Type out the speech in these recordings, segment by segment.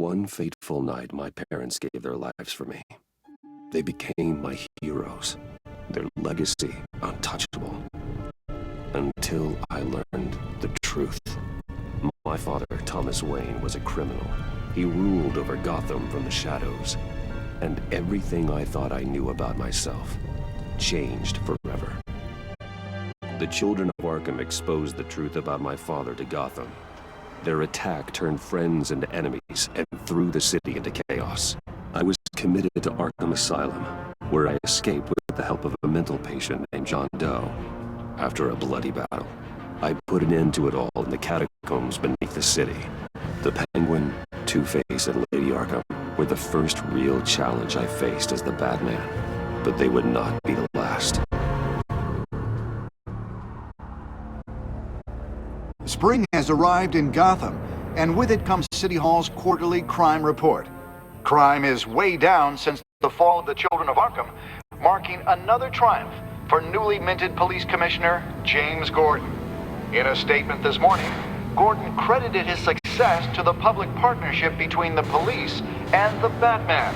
one fateful night, my parents gave their lives for me. They became my heroes, their legacy untouchable. Until I learned the truth. My father, Thomas Wayne, was a criminal. He ruled over Gotham from the shadows. And everything I thought I knew about myself changed forever. The children of Arkham exposed the truth about my father to Gotham. Their attack turned friends into enemies and threw the city into chaos. I was committed to Arkham Asylum, where I escaped with the help of a mental patient named John Doe. After a bloody battle, I put an end to it all in the catacombs beneath the city. The Penguin, Two-Face, and Lady Arkham were the first real challenge I faced as the Batman, but they would not be the last. Spring has arrived in Gotham, and with it comes City Hall's quarterly crime report. Crime is way down since the fall of the Children of Arkham, marking another triumph for newly minted Police Commissioner James Gordon. In a statement this morning, Gordon credited his success to the public partnership between the police and the Batman.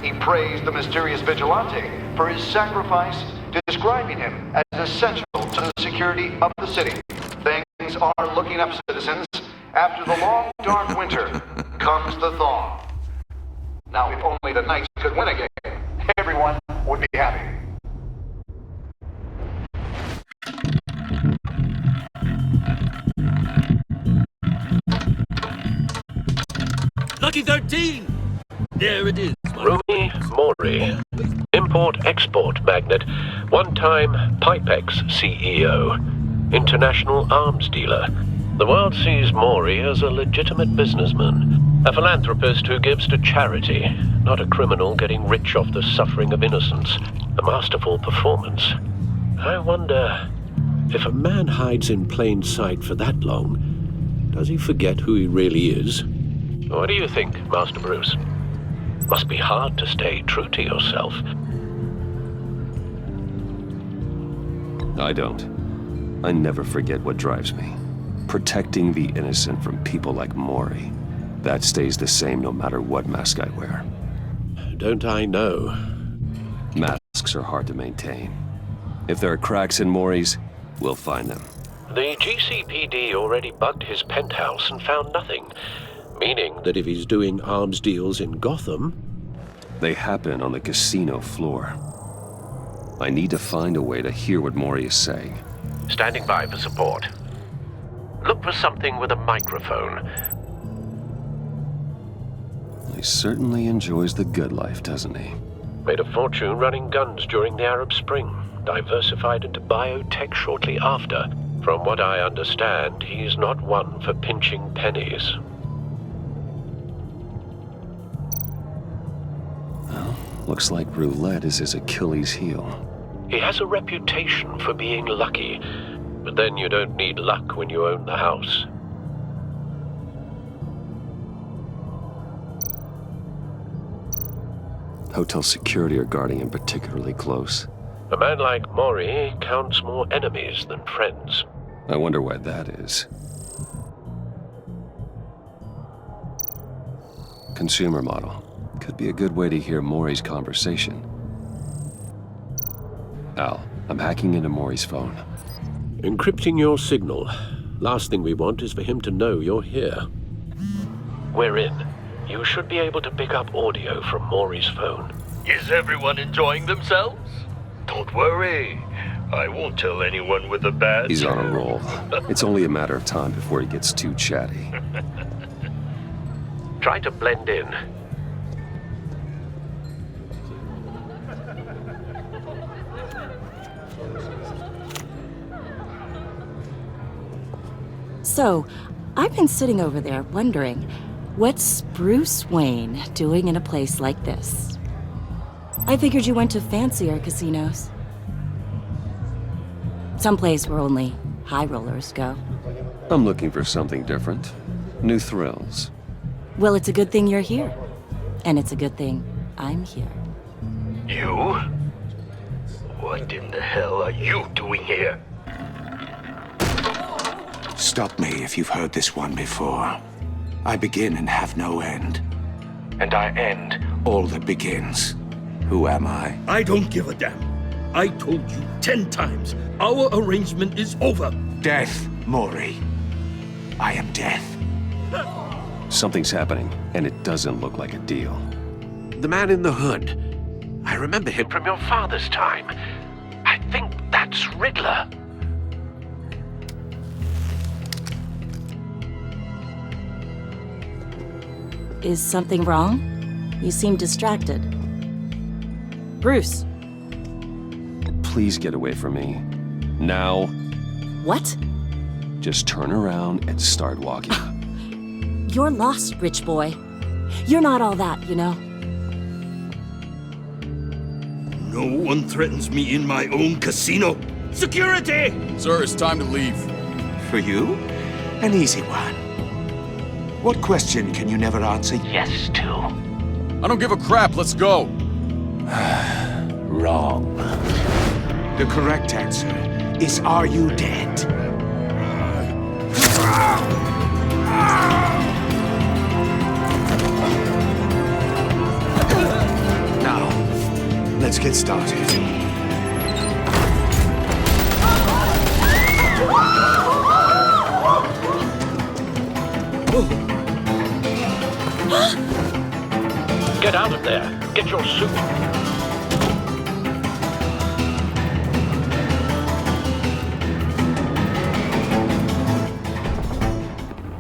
He praised the mysterious vigilante for his sacrifice, describing him as essential to the security of the city. Things are looking up, citizens. After the long, dark winter comes the thaw. Now, if only the Knights could win again, everyone would be happy. Lucky 13! There it is. Rooney Maury, import-export magnate, one-time Pipex CEO, international arms dealer. The world sees Maury as a legitimate businessman, a philanthropist who gives to charity, not a criminal getting rich off the suffering of innocence. A masterful performance. I wonder, if a man hides in plain sight for that long, does he forget who he really is? What do you think, Master Bruce? Must be hard to stay true to yourself. I don't. I never forget what drives me. Protecting the innocent from people like Maury. That stays the same no matter what mask I wear. Don't I know? Masks are hard to maintain. If there are cracks in Maury's, we'll find them. The GCPD already bugged his penthouse and found nothing. Meaning that if he's doing arms deals in Gotham... They happen on the casino floor. I need to find a way to hear what Maury is saying. Standing by for support. Look for something with a microphone. He certainly enjoys the good life, doesn't he? Made a fortune running guns during the Arab Spring. Diversified into biotech shortly after. From what I understand, he's not one for pinching pennies. Well, looks like roulette is his Achilles heel. He has a reputation for being lucky, but then you don't need luck when you own the house. Hotel security are guarding him particularly close. A man like Maury counts more enemies than friends. I wonder why that is. Consumer model. Could be a good way to hear Maury's conversation. Al, I'm hacking into Maury's phone. Encrypting your signal. Last thing we want is for him to know you're here. We're in. You should be able to pick up audio from Maury's phone. Is everyone enjoying themselves? Don't worry. I won't tell anyone with a badge. He's on a roll. It's only a matter of time before he gets too chatty. Try to blend in. So, I've been sitting over there wondering, what's Bruce Wayne doing in a place like this? I figured you went to fancier casinos. Someplace where only high rollers go. I'm looking for something different. New thrills. Well, it's a good thing you're here. And it's a good thing I'm here. You? What in the hell are you doing here? Stop me if you've heard this one before. I begin and have no end. and I end all that begins. Who am I? I don't give a damn. I told you 10 times. Our arrangement is over. Death, Mori. I am death. Something's happening, and it doesn't look like a deal. The man in the hood. I remember him from your father's time. I think that's Riddler. Is something wrong? You seem distracted. Bruce. Please get away from me. Now. What? Just turn around and start walking. You're lost, rich boy. You're not all that, you know. No one threatens me in my own casino. Security! Sir, it's time to leave. For you? An easy one. What question can you never answer yes to? I don't give a crap, let's go. Wrong. The correct answer is, are you dead? Now, let's get started. Get out of there. Get your suit.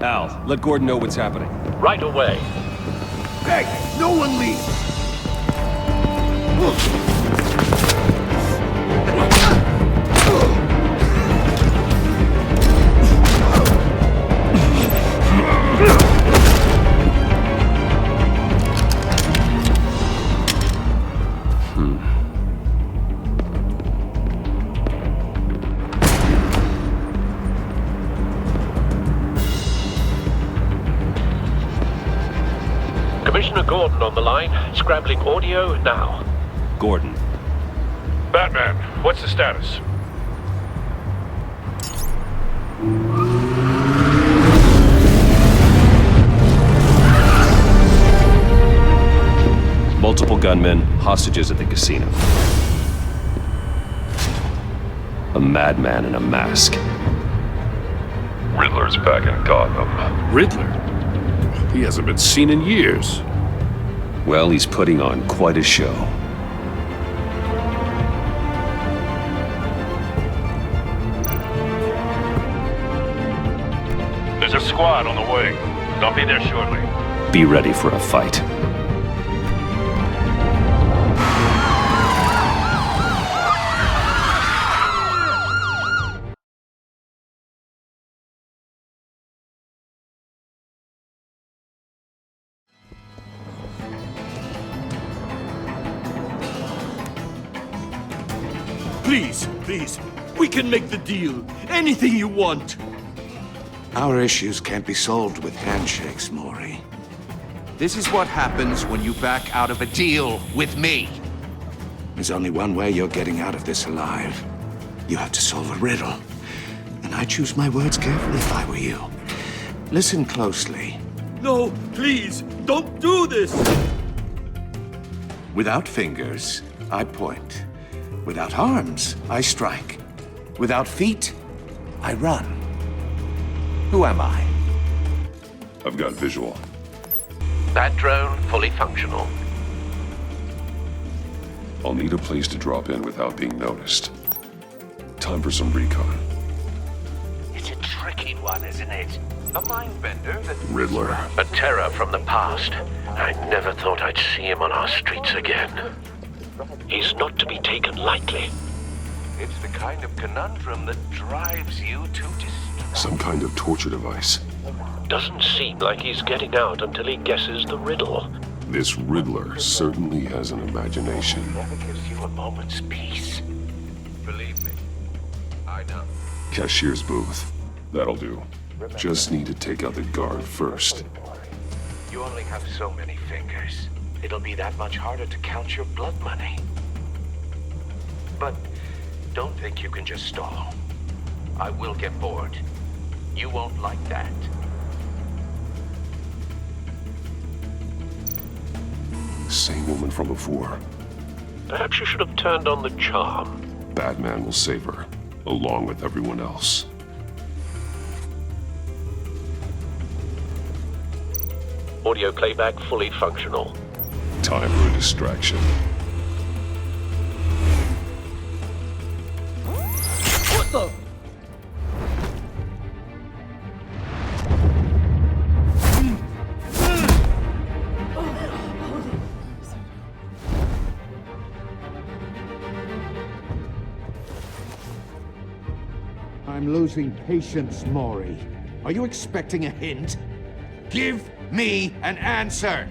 Al, let Gordon know what's happening. Right away. Hey, no one leave! Commissioner Gordon on the line. Scrambling audio now. Gordon. Batman, what's the status? Multiple gunmen, hostages at the casino. A madman in a mask. Riddler's back in Gotham. Riddler? He hasn't been seen in years. Well, he's putting on quite a show. There's a squad on the way. They'll be there shortly. Be ready for a fight. Please, please. We can make the deal. Anything you want. Our issues can't be solved with handshakes, Mori. This is what happens when you back out of a deal with me. There's only one way you're getting out of this alive. You have to solve a riddle. And I choose my words carefully if I were you. Listen closely. No, please, don't do this! Without fingers, I point. Without arms, I strike. Without feet, I run. Who am I? I've got visual. That drone fully functional. I'll need a place to drop in without being noticed. Time for some recon. It's a tricky one, isn't it? A mind bender that... Riddler. A terror from the past. I never thought I'd see him on our streets again. He's not to be taken lightly. It's the kind of conundrum that drives you to distress. Some kind of torture device. Doesn't seem like he's getting out until he guesses the riddle. This Riddler certainly has an imagination. Never gives you a moment's peace. Believe me, I know. Cashier's booth. That'll do. Just need to take out the guard first. You only have so many fingers. It'll be that much harder to count your blood money. But don't think you can just stall. I will get bored. You won't like that. the same woman from before. Perhaps you should have turned on the charm. Batman will save her, along with everyone else. Audio playback fully functional. Time for a distraction. What the? I'm losing patience, Maury. Are you expecting a hint? Give me an answer!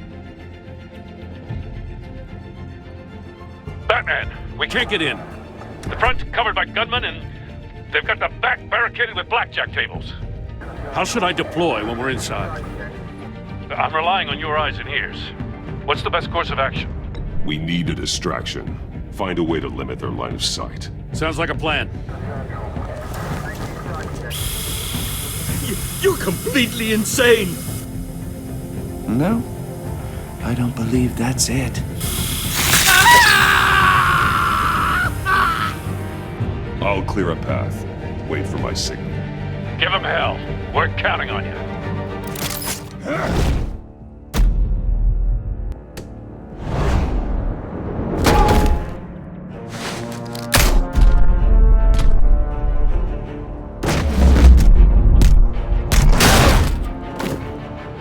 Batman, we can't get in. The front's covered by gunmen, and they've got the back barricaded with blackjack tables. How should I deploy when we're inside? I'm relying on your eyes and ears. What's the best course of action? We need a distraction. Find a way to limit their line of sight. Sounds like a plan. You're completely insane! No, I don't believe that's it. I'll clear a path. Wait for my signal. Give him hell. We're counting on you.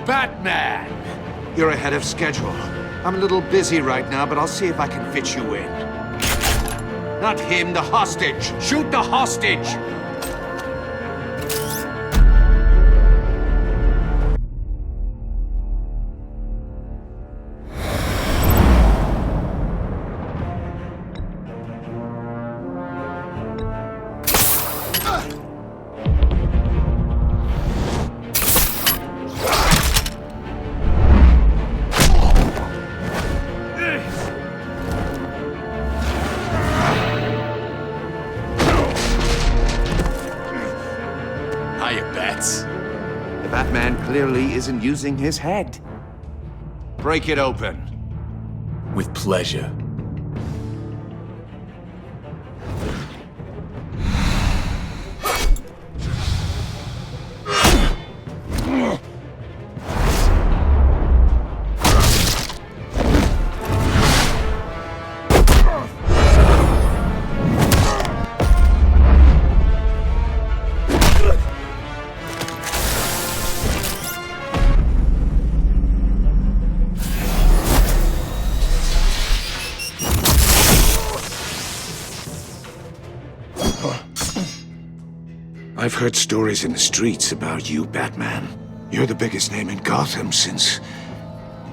Batman! You're ahead of schedule. I'm a little busy right now, but I'll see if I can fit you in. Not him, the hostage! Shoot the hostage! The Batman clearly isn't using his head. Break it open. With pleasure. I've heard stories in the streets about you, Batman. You're the biggest name in Gotham since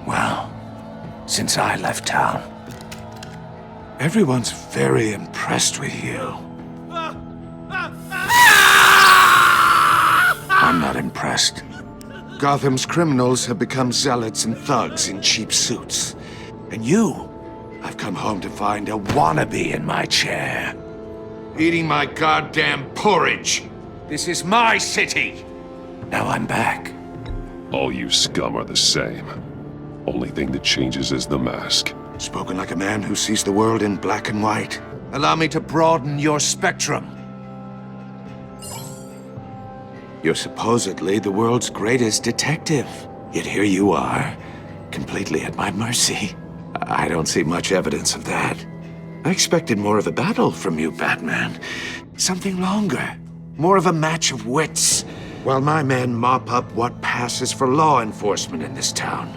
I left town. Everyone's very impressed with you. I'm not impressed. Gotham's criminals have become zealots and thugs in cheap suits. And you, I've come home to find a wannabe in my chair. Eating my goddamn porridge! This is my city! Now I'm back. All you scum are the same. Only thing that changes is the mask. Spoken like a man who sees the world in black and white. Allow me to broaden your spectrum. You're supposedly the world's greatest detective. Yet here you are, completely at my mercy. I don't see much evidence of that. I expected more of a battle from you, Batman. Something longer. More of a match of wits. While my men mop up what passes for law enforcement in this town.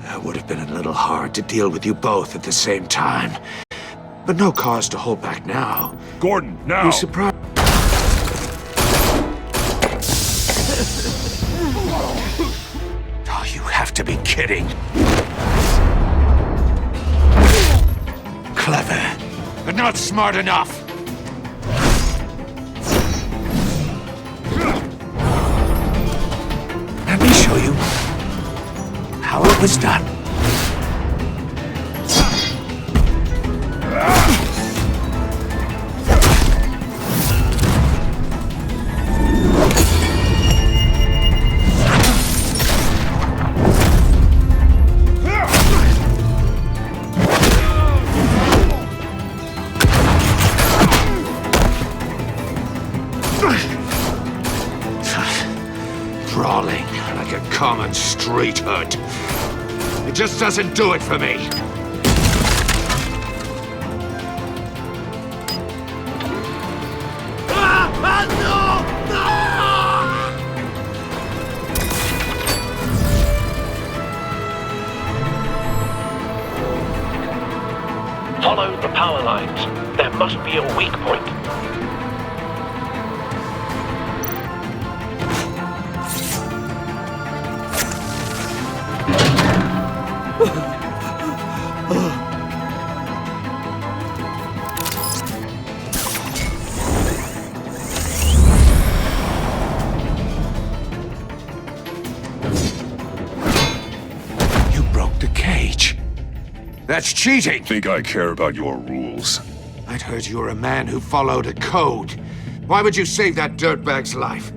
It would have been a little hard to deal with you both at the same time. But no cause to hold back now. Gordon, now! You surprised... Oh, you have to be kidding. Clever, but not smart enough! Let me show you how it was done. Brawling like a common street hood. It just doesn't do it for me. Follow the power lines. There must be a weak point. You broke the cage. That's cheating! Think I care about your rules? I'd heard you were a man who followed a code. Why would you save that dirtbag's life?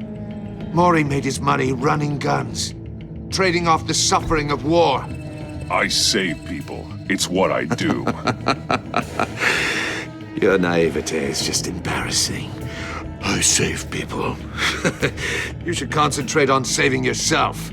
Mori made his money running guns, trading off the suffering of war. I save people. It's what I do. Your naivete is just embarrassing. I save people. You should concentrate on saving yourself.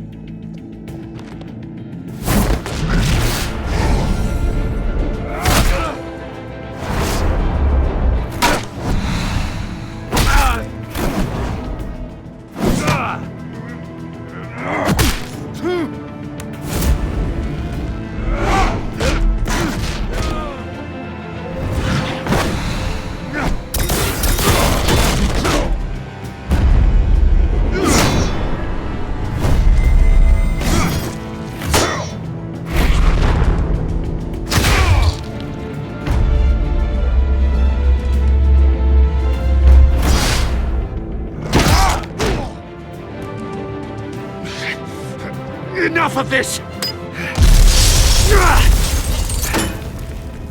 Enough of this!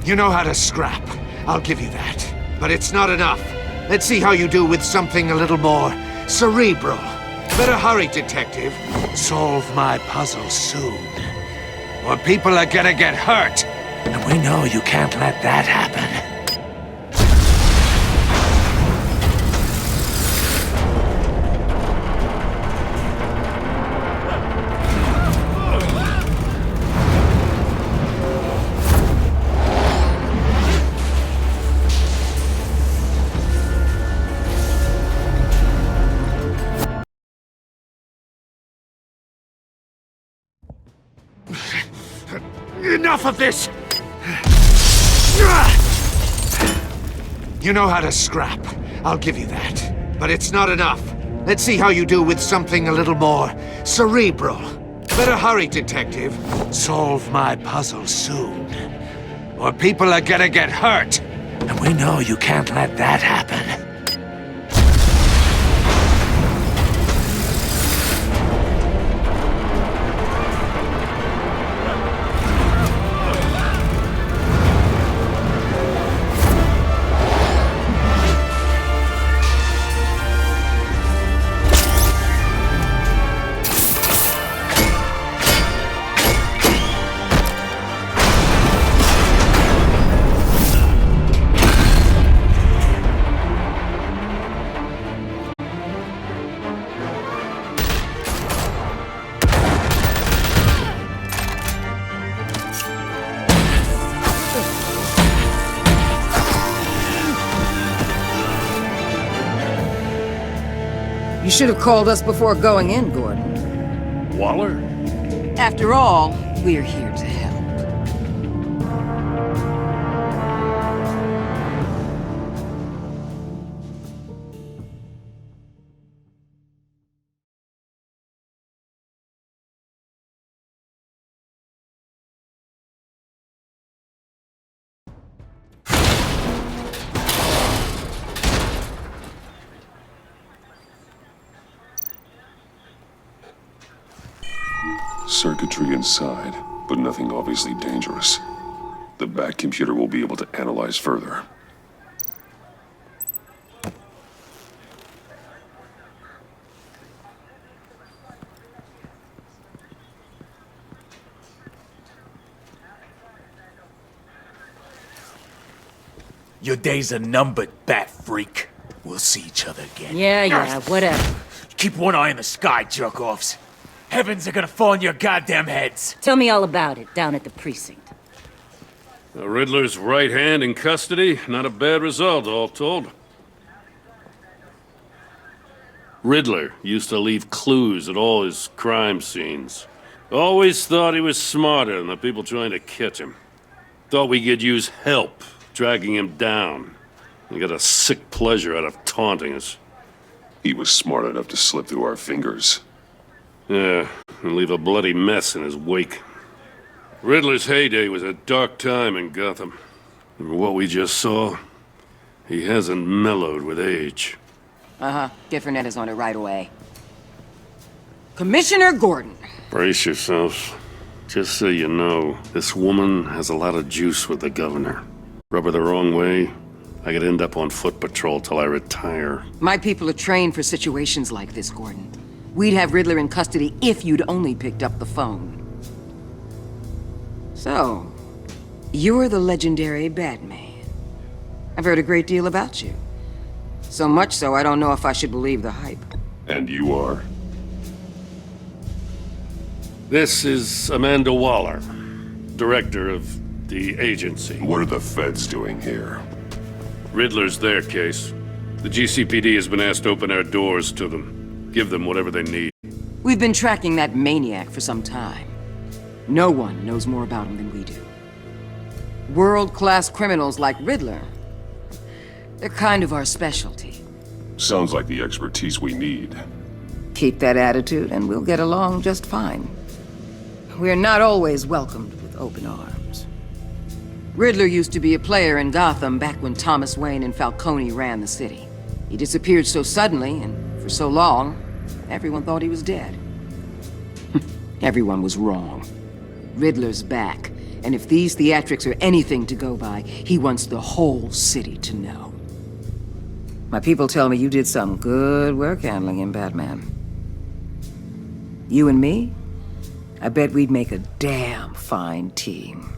You know how to scrap. I'll give you that. But it's not enough. Let's see how you do with something a little more cerebral. Better hurry, detective. Solve my puzzle soon. Or people are gonna get hurt. And we know you can't let that happen. Enough of this! You know how to scrap. I'll give you that. But it's not enough. Let's see how you do with something a little more cerebral. Better hurry, detective. Solve my puzzle soon. Or people are gonna get hurt. And we know you can't let that happen. You should have called us before going in, Gordon. Waller? After all, we're here to help. Circuitry inside, but nothing obviously dangerous. The back computer will be able to analyze further. Your days are numbered, bat freak. We'll see each other again. Yeah, whatever. Keep one eye in the sky, jerk-offs. Heavens are gonna fall on your goddamn heads. Tell me all about it down at the precinct. The Riddler's right hand in custody, not a bad result, all told. Riddler used to leave clues at all his crime scenes. Always thought he was smarter than the people trying to catch him. Thought we could use help dragging him down. He got a sick pleasure out of taunting us. He was smart enough to slip through our fingers. Yeah, and leave a bloody mess in his wake. Riddler's heyday was a dark time in Gotham. And what we just saw, he hasn't mellowed with age. Uh-huh. Get Fernandez on it right away. Commissioner Gordon. Brace yourselves. Just so you know, this woman has a lot of juice with the governor. Rub her the wrong way, I could end up on foot patrol till I retire. My people are trained for situations like this, Gordon. We'd have Riddler in custody if you'd only picked up the phone. So, you're the legendary Batman. I've heard a great deal about you. So much so, I don't know if I should believe the hype. And you are? This is Amanda Waller, director of the agency. What are the feds doing here? Riddler's their case. The GCPD has been asked to open our doors to them. Give them whatever they need. We've been tracking that maniac for some time. No one knows more about him than we do. World-class criminals like Riddler. They're kind of our specialty. Sounds like the expertise we need. Keep that attitude and we'll get along just fine. We're not always welcomed with open arms. Riddler used to be a player in Gotham back when Thomas Wayne and Falcone ran the city. He disappeared so suddenly and for so long, everyone thought he was dead. Everyone was wrong. Riddler's back, and if these theatrics are anything to go by, he wants the whole city to know. My people tell me you did some good work handling him, Batman. You and me? I bet we'd make a damn fine team.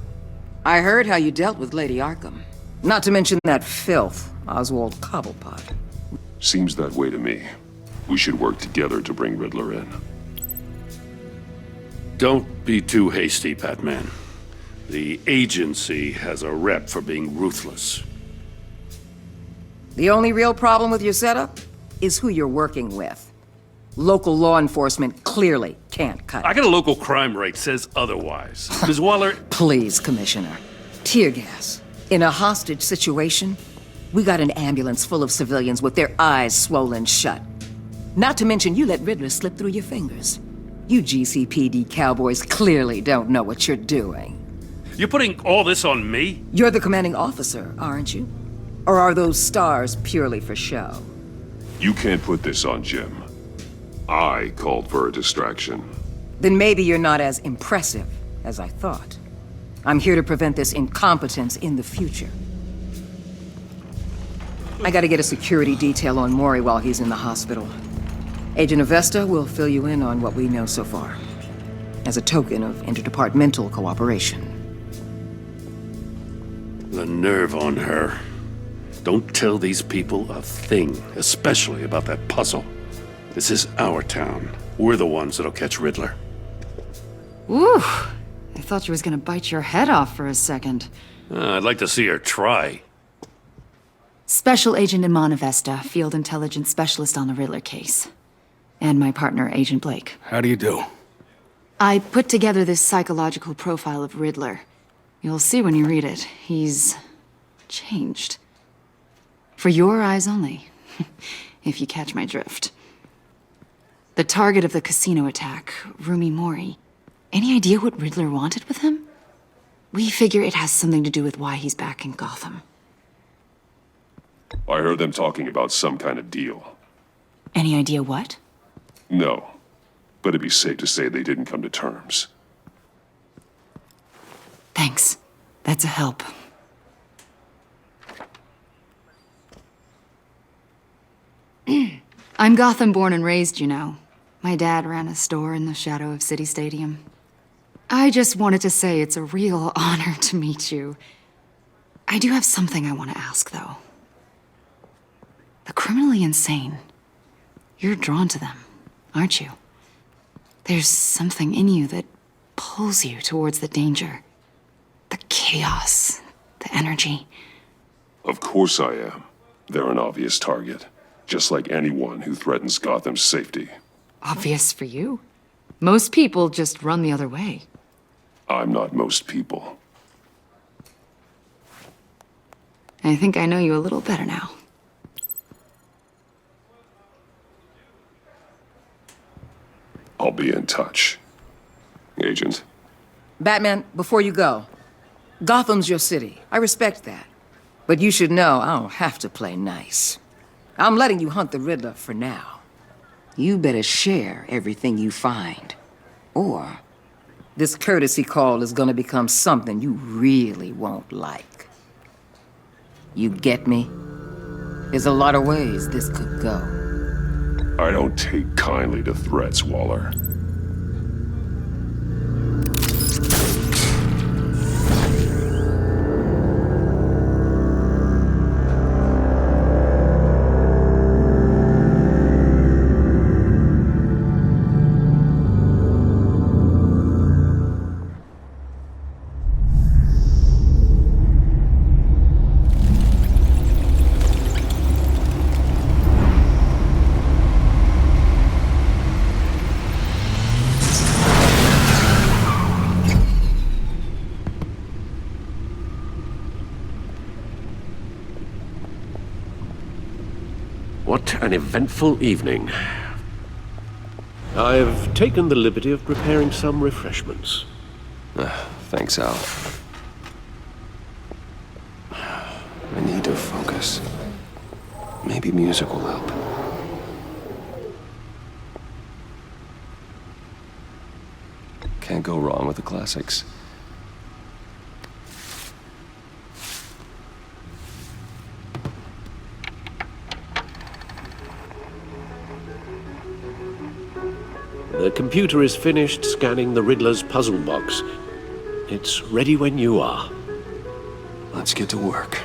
I heard how you dealt with Lady Arkham. Not to mention that filth, Oswald Cobblepot. Seems that way to me. We should work together to bring Riddler in. Don't be too hasty, Batman. The agency has a rep for being ruthless. The only real problem with your setup is who you're working with. Local law enforcement clearly can't cut it. I got a local crime rate says otherwise. Ms. Waller... Please, Commissioner. Tear gas. In a hostage situation, we got an ambulance full of civilians with their eyes swollen shut. Not to mention you let Riddler slip through your fingers. You GCPD cowboys clearly don't know what you're doing. You're putting all this on me? You're the commanding officer, aren't you? Or are those stars purely for show? You can't put this on Jim. I called for a distraction. Then maybe you're not as impressive as I thought. I'm here to prevent this incompetence in the future. I gotta get a security detail on Mori while he's in the hospital. Agent Avesta will fill you in on what we know so far, as a token of interdepartmental cooperation. The nerve on her. Don't tell these people a thing, especially about that puzzle. This is our town. We're the ones that'll catch Riddler. Ooh, I thought you was gonna bite your head off for a second. I'd like to see her try. Special Agent Iman Avesta, Field Intelligence Specialist on the Riddler case. And my partner, Agent Blake. How do you do? I put together this psychological profile of Riddler. You'll see when you read it. He's changed. For your eyes only, if you catch my drift. The target of the casino attack, Rumi Mori. Any idea what Riddler wanted with him? We figure it has something to do with why he's back in Gotham. I heard them talking about some kind of deal. Any idea what? No, but it'd be safe to say they didn't come to terms. Thanks. That's a help. I'm Gotham born and raised, you know. My dad ran a store in the shadow of City Stadium. I just wanted to say it's a real honor to meet you. I do have something I want to ask, though. The criminally insane. You're drawn to them, aren't you? There's something in you that pulls you towards the danger. The chaos, the energy. Of course I am. They're an obvious target, just like anyone who threatens Gotham's safety. Obvious for you. Most people just run the other way. I'm not most people. I think I know you a little better now. I'll be in touch. Agent. Batman, before you go, Gotham's your city. I respect that. But you should know I don't have to play nice. I'm letting you hunt the Riddler for now. You better share everything you find. Or this courtesy call is gonna become something you really won't like. You get me? There's a lot of ways this could go. I don't take kindly to threats, Waller. What an eventful evening. I've taken the liberty of preparing some refreshments. Thanks, Al. I need to focus. Maybe music will help. Can't go wrong with the classics. The computer is finished scanning the Riddler's puzzle box. It's ready when you are. Let's get to work.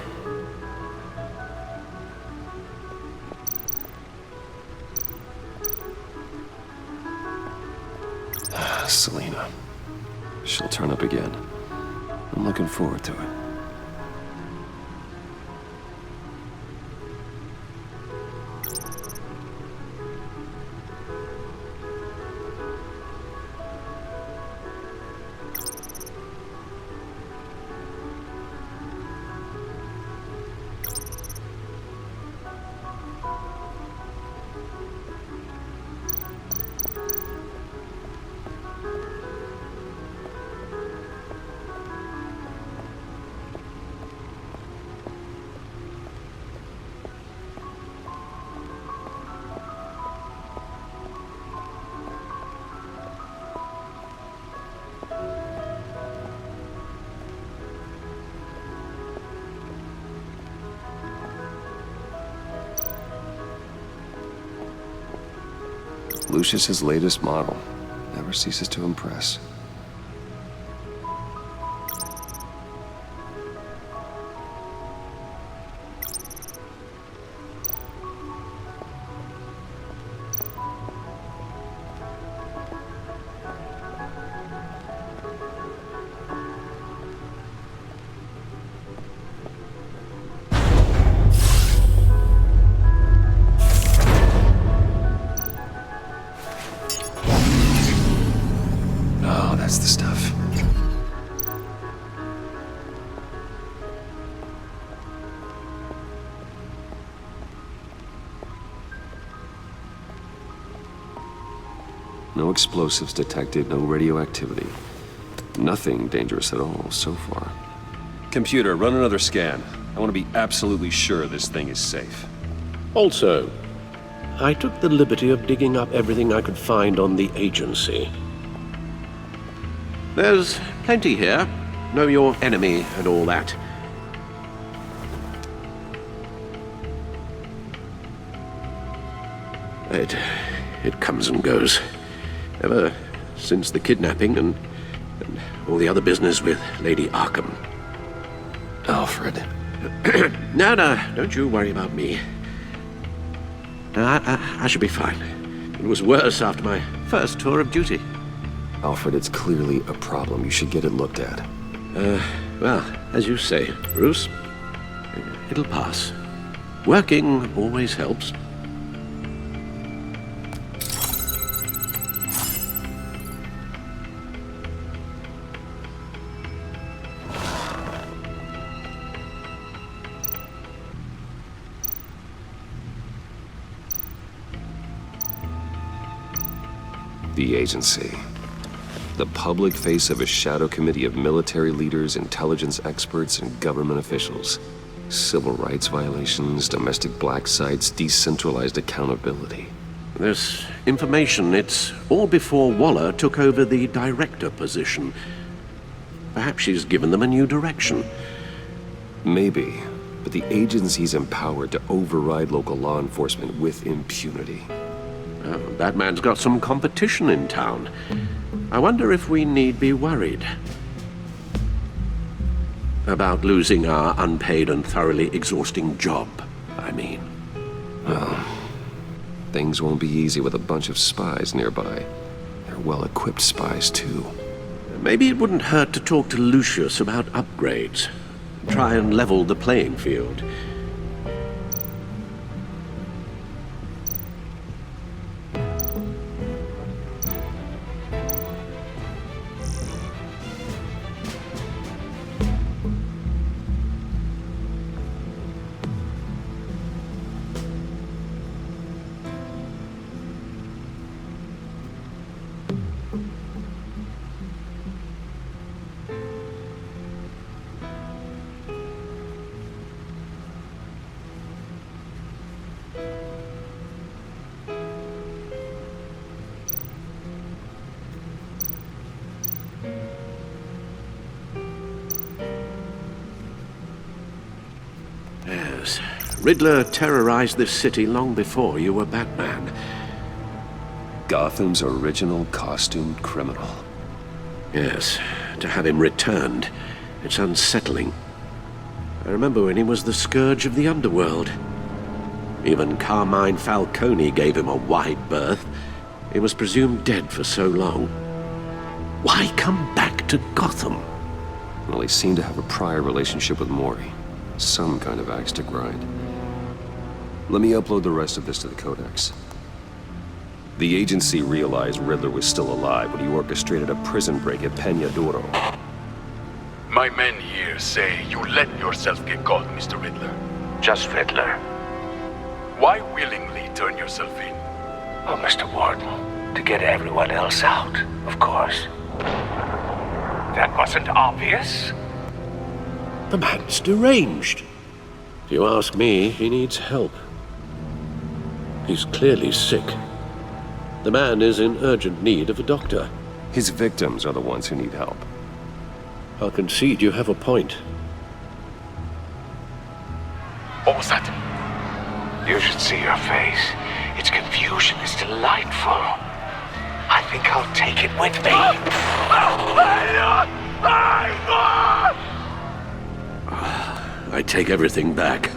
Selina. She'll turn up again. I'm looking forward to it. Lucius's latest model never ceases to impress. That's the stuff. No explosives detected, no radioactivity. Nothing dangerous at all so far. Computer, run another scan. I want to be absolutely sure this thing is safe. Also, I took the liberty of digging up everything I could find on the agency. There's plenty here. Know your enemy and all that. It comes and goes. Ever since the kidnapping and all the other business with Lady Arkham. Alfred. No, don't you worry about me. I should be fine. It was worse after my first tour of duty. Alfred, it's clearly a problem. You should get it looked at. Well, as you say, Bruce, it'll pass. Working always helps. The agency. The public face of a shadow committee of military leaders, intelligence experts, and government officials. Civil rights violations, domestic black sites, decentralized accountability. This information, it's all before Waller took over the director position. Perhaps she's given them a new direction. Maybe, but the agency's empowered to override local law enforcement with impunity. Batman's got some competition in town. I wonder if we need be worried about losing our unpaid and thoroughly exhausting job, I mean. Well, things won't be easy with a bunch of spies nearby. They're well-equipped spies, too. Maybe it wouldn't hurt to talk to Lucius about upgrades. Try and level the playing field. Yes, Riddler terrorized this city long before you were Batman. Gotham's original costumed criminal. Yes, to have him returned, it's unsettling. I remember when he was the scourge of the underworld. Even Carmine Falcone gave him a wide berth. He was presumed dead for so long. Why come back to Gotham? Well, he seemed to have a prior relationship with Mori. Some kind of axe to grind. Let me upload the rest of this to the Codex. The agency realized Riddler was still alive when he orchestrated a prison break at Peña Duro. My men here say you let yourself get caught, Mr. Riddler. Just Riddler. Why willingly turn yourself in? Oh, Mr. Warden, to get everyone else out, of course. That wasn't obvious? The man's deranged. If you ask me, he needs help. He's clearly sick. The man is in urgent need of a doctor. His victims are the ones who need help. I'll concede you have a point. What was that? You should see her face. Its confusion is delightful. I think I'll take it with me. I take everything back.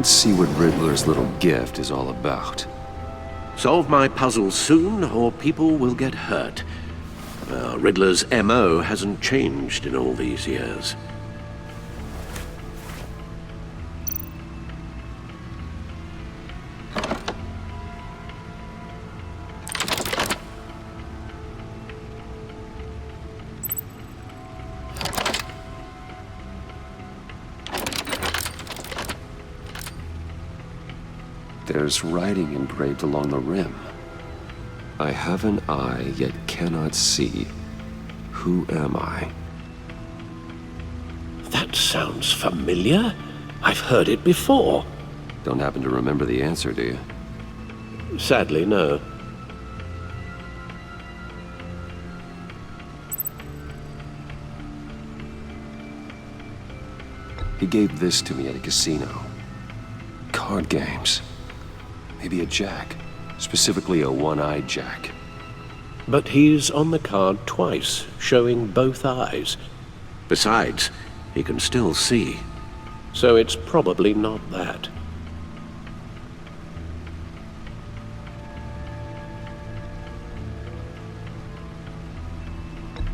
and see what Riddler's little gift is all about. Solve my puzzle soon, or people will get hurt. Riddler's MO hasn't changed in all these years. There's writing engraved along the rim. I have an eye, yet cannot see. Who am I? That sounds familiar. I've heard it before. Don't happen to remember the answer, do you? Sadly, no. He gave this to me at a casino. Card games. Maybe a jack. Specifically a one-eyed jack. But he's on the card twice, showing both eyes. Besides, he can still see. So it's probably not that.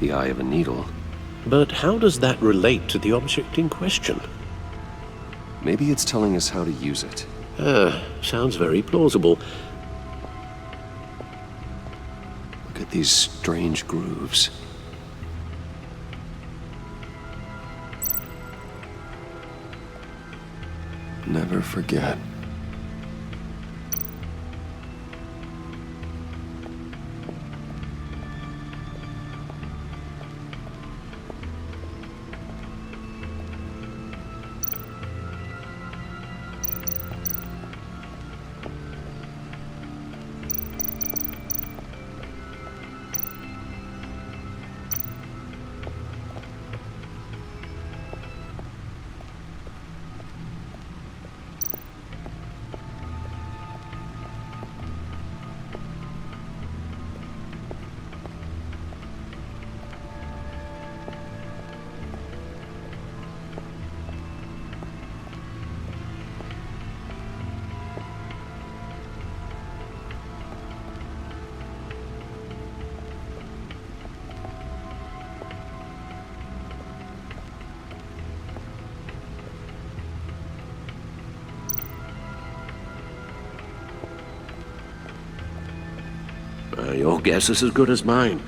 The eye of a needle. But how does that relate to the object in question? Maybe it's telling us how to use it. Sounds very plausible. Look at these strange grooves. Never forget. Your guess is as good as mine.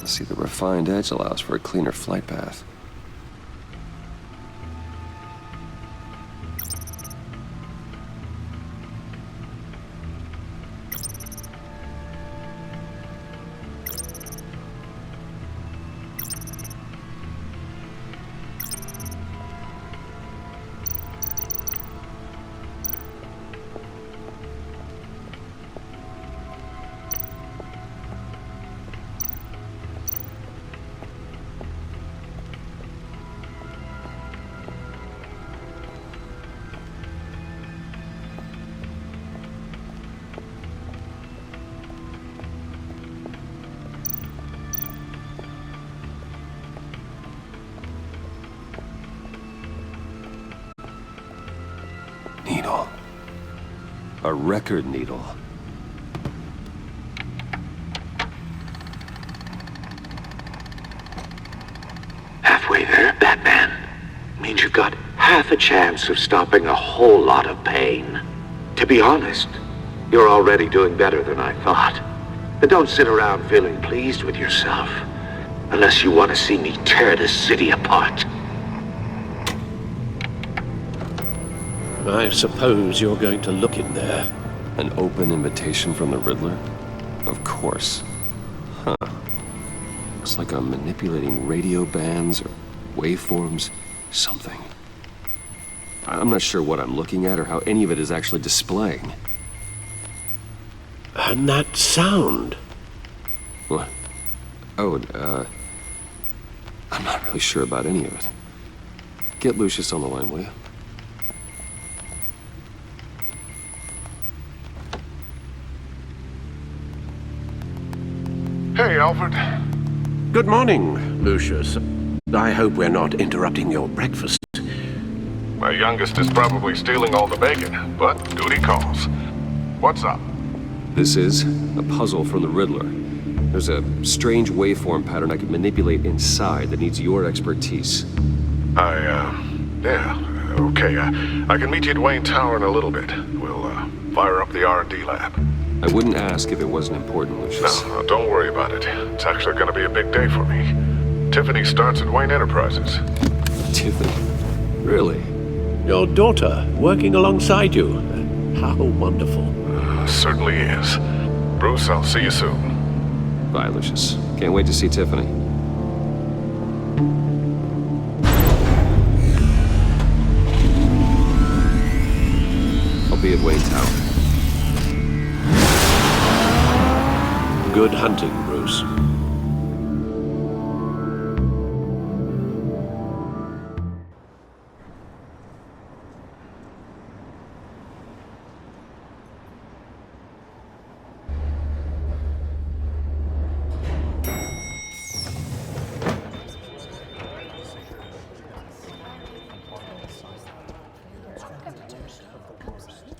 See, the refined edge allows for a cleaner flight path. needle. A record needle. Halfway there, Batman. Means you've got half a chance of stopping a whole lot of pain. To be honest, you're already doing better than I thought. But don't sit around feeling pleased with yourself. Unless you want to see me tear this city apart. I suppose you're going to look in there. An open invitation from the Riddler? Of course. Huh. Looks like I'm manipulating radio bands or waveforms, something. I'm not sure what I'm looking at or how any of it is actually displaying. And that sound? What? Oh, I'm not really sure about any of it. Get Lucius on the line, will you? Hey, Alfred. Good morning, Lucius. I hope we're not interrupting your breakfast. My youngest is probably stealing all the bacon, but duty calls. What's up? This is a puzzle from the Riddler. There's a strange waveform pattern I could manipulate inside that needs your expertise. Yeah, okay. I can meet you at Wayne Tower in a little bit. We'll, fire up the R&D lab. I wouldn't ask if it wasn't important, Lucius. No, don't worry about it. It's actually gonna be a big day for me. Tiffany starts at Wayne Enterprises. Tiffany? Really? Your daughter, working alongside you. How wonderful. Certainly is. Bruce, I'll see you soon. Bye, Lucius. Can't wait to see Tiffany. I'll be at Wayne Tower. Good hunting, Bruce.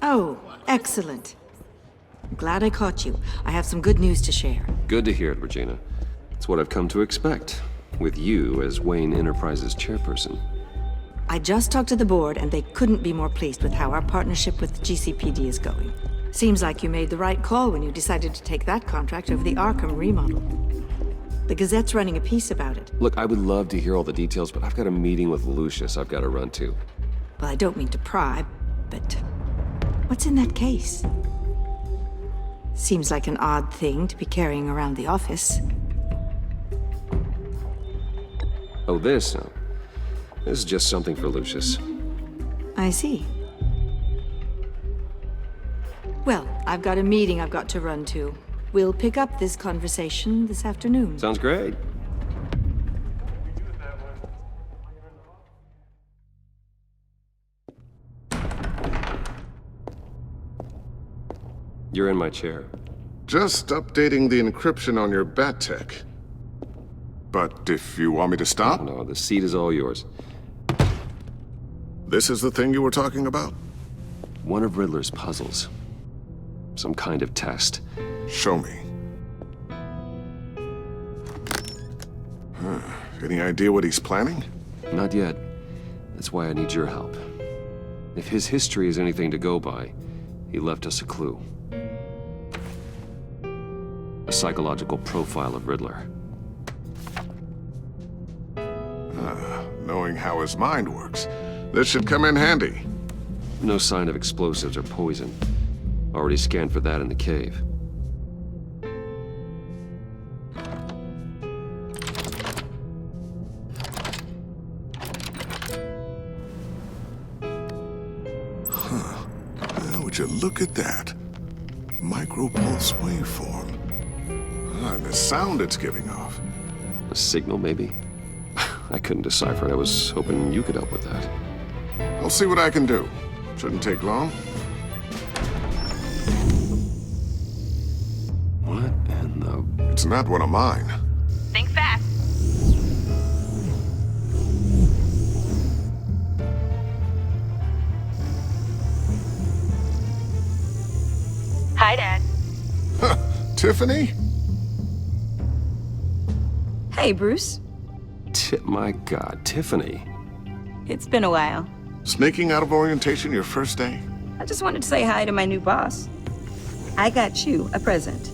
Oh, excellent. I'm glad I caught you. I have some good news to share. Good to hear it, Regina. It's what I've come to expect, with you as Wayne Enterprises chairperson. I just talked to the board, and they couldn't be more pleased with how our partnership with GCPD is going. Seems like you made the right call when you decided to take that contract over the Arkham remodel. The Gazette's running a piece about it. Look, I would love to hear all the details, but I've got a meeting with Lucius I've got to run to. Well, I don't mean to pry, but what's in that case? Seems like an odd thing to be carrying around the office. Oh, this? No. This is just something for Lucius. I see. Well, I've got a meeting I've got to run to. We'll pick up this conversation this afternoon. Sounds great. You're in my chair. Just updating the encryption on your bat tech. But if you want me to stop? No, the seat is all yours. This is the thing you were talking about? One of Riddler's puzzles. Some kind of test. Show me. Any idea what he's planning? Not yet. That's why I need your help. If his history is anything to go by, he left us a clue. A psychological profile of Riddler. Knowing how his mind works, this should come in handy. No sign of explosives or poison. Already scanned for that in the cave. Would you look at that? Micropulse waveform. And the sound it's giving off. A signal, maybe? I couldn't decipher it. I was hoping you could help with that. I'll see what I can do. Shouldn't take long. What in the... It's not one of mine. Think fast. Tiffany? Hey, Bruce. My God, Tiffany. It's been a while. Sneaking out of orientation your first day? I just wanted to say hi to my new boss. I got you a present.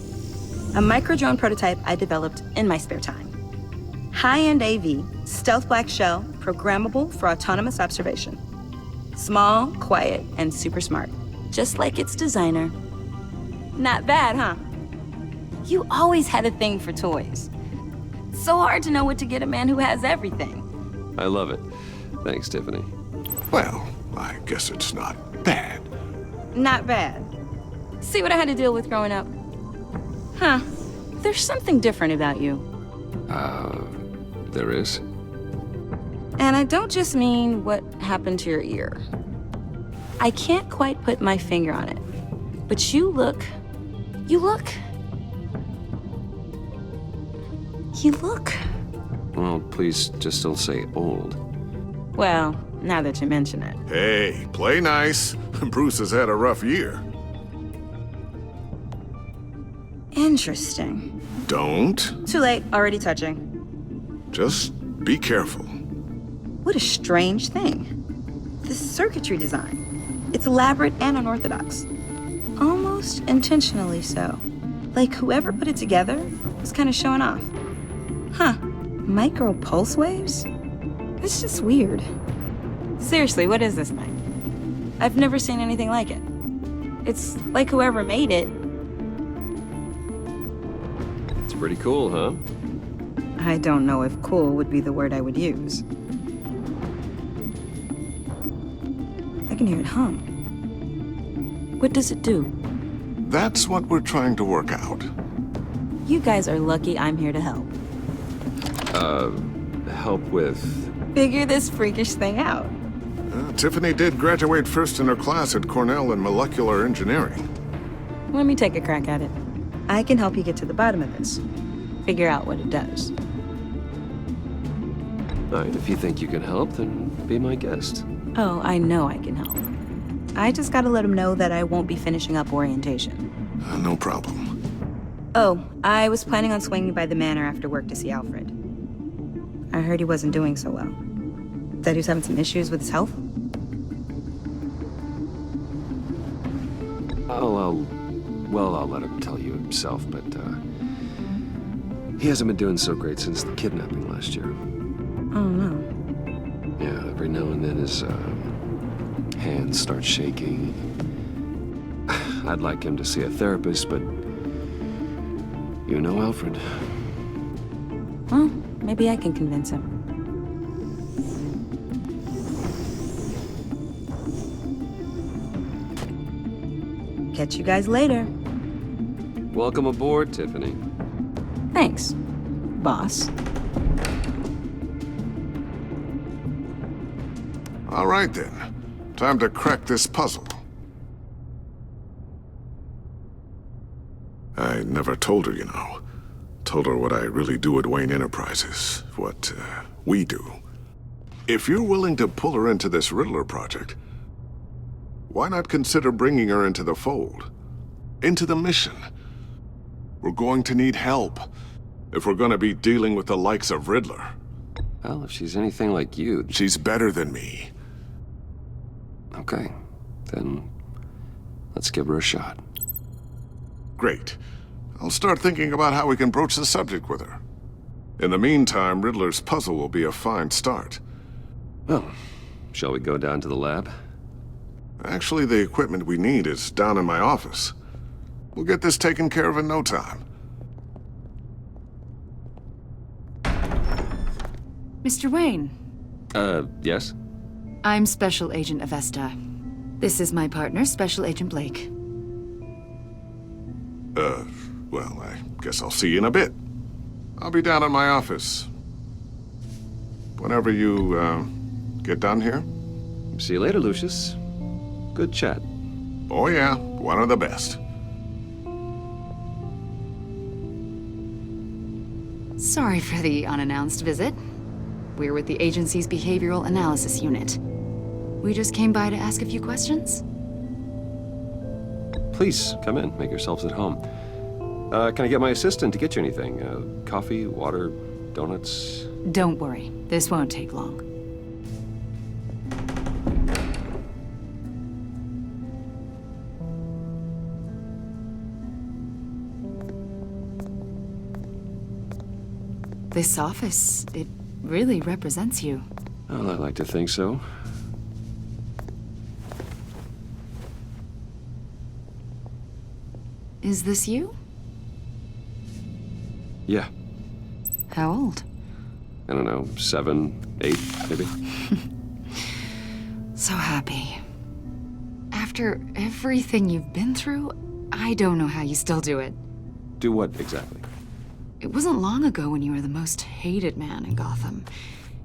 A micro-drone prototype I developed in my spare time. High-end AV, stealth black shell, programmable for autonomous observation. Small, quiet, and super smart. Just like its designer. Not bad, huh? You always had a thing for toys. So hard to know what to get a man who has everything. I love it. Thanks, Tiffany. Well, I guess it's not bad. Not bad. See what I had to deal with growing up? Huh. There's something different about you. There is? And I don't just mean what happened to your ear. I can't quite put my finger on it. But you look... Well, please just don't say old. Well, now that you mention it. Hey, play nice. Bruce has had a rough year. Interesting. Don't. Too late, already touching. Just be careful. What a strange thing. This circuitry design. It's elaborate and unorthodox. Almost intentionally so. Like whoever put it together was kind of showing off. Huh. Micro pulse waves? It's just weird. Seriously, what is this thing? I've never seen anything like it. It's like whoever made it. It's pretty cool, huh? I don't know if cool would be the word I would use. I can hear it hum. What does it do? That's what we're trying to work out. You guys are lucky I'm here to help. Help with... Figure this freakish thing out. Tiffany did graduate first in her class at Cornell in molecular engineering. Let me take a crack at it. I can help you get to the bottom of this. Figure out what it does. All right, if you think you can help, then be my guest. Oh, I know I can help. I just gotta let him know that I won't be finishing up orientation. No problem. Oh, I was planning on swinging by the manor after work to see Alfred. I heard he wasn't doing so well. That he was having some issues with his health? I'll let him tell you himself, but, he hasn't been doing so great since the kidnapping last year. Oh, no. Yeah, every now and then his, hands start shaking. I'd like him to see a therapist, but you know Alfred. Well, maybe I can convince him. Catch you guys later. Welcome aboard, Tiffany. Thanks, boss. All right then. Time to crack this puzzle. I never told her, you know. Told her what I really do at Wayne Enterprises. What, we do. If you're willing to pull her into this Riddler project, why not consider bringing her into the fold? Into the mission? We're going to need help if we're going to be dealing with the likes of Riddler. Well, if she's anything like you... She's better than me. Okay, then let's give her a shot. Great. I'll start thinking about how we can broach the subject with her. In the meantime, Riddler's puzzle will be a fine start. Well, shall we go down to the lab? Actually, the equipment we need is down in my office. We'll get this taken care of in no time. Mr. Wayne. Yes? I'm Special Agent Avesta. This is my partner, Special Agent Blake. Well, I guess I'll see you in a bit. I'll be down in my office. Whenever you, get done here. See you later, Lucius. Good chat. Oh yeah, one of the best. Sorry for the unannounced visit. We're with the agency's Behavioral Analysis Unit. We just came by to ask a few questions. Please, come in. Make yourselves at home. Can I get my assistant to get you anything? Coffee, water, donuts? Don't worry, this won't take long. This office, it really represents you. Well, I like to think so. Is this you? Yeah. How old? I don't know, 7, 8, maybe? So happy. After everything you've been through, I don't know how you still do it. Do what exactly? It wasn't long ago when you were the most hated man in Gotham,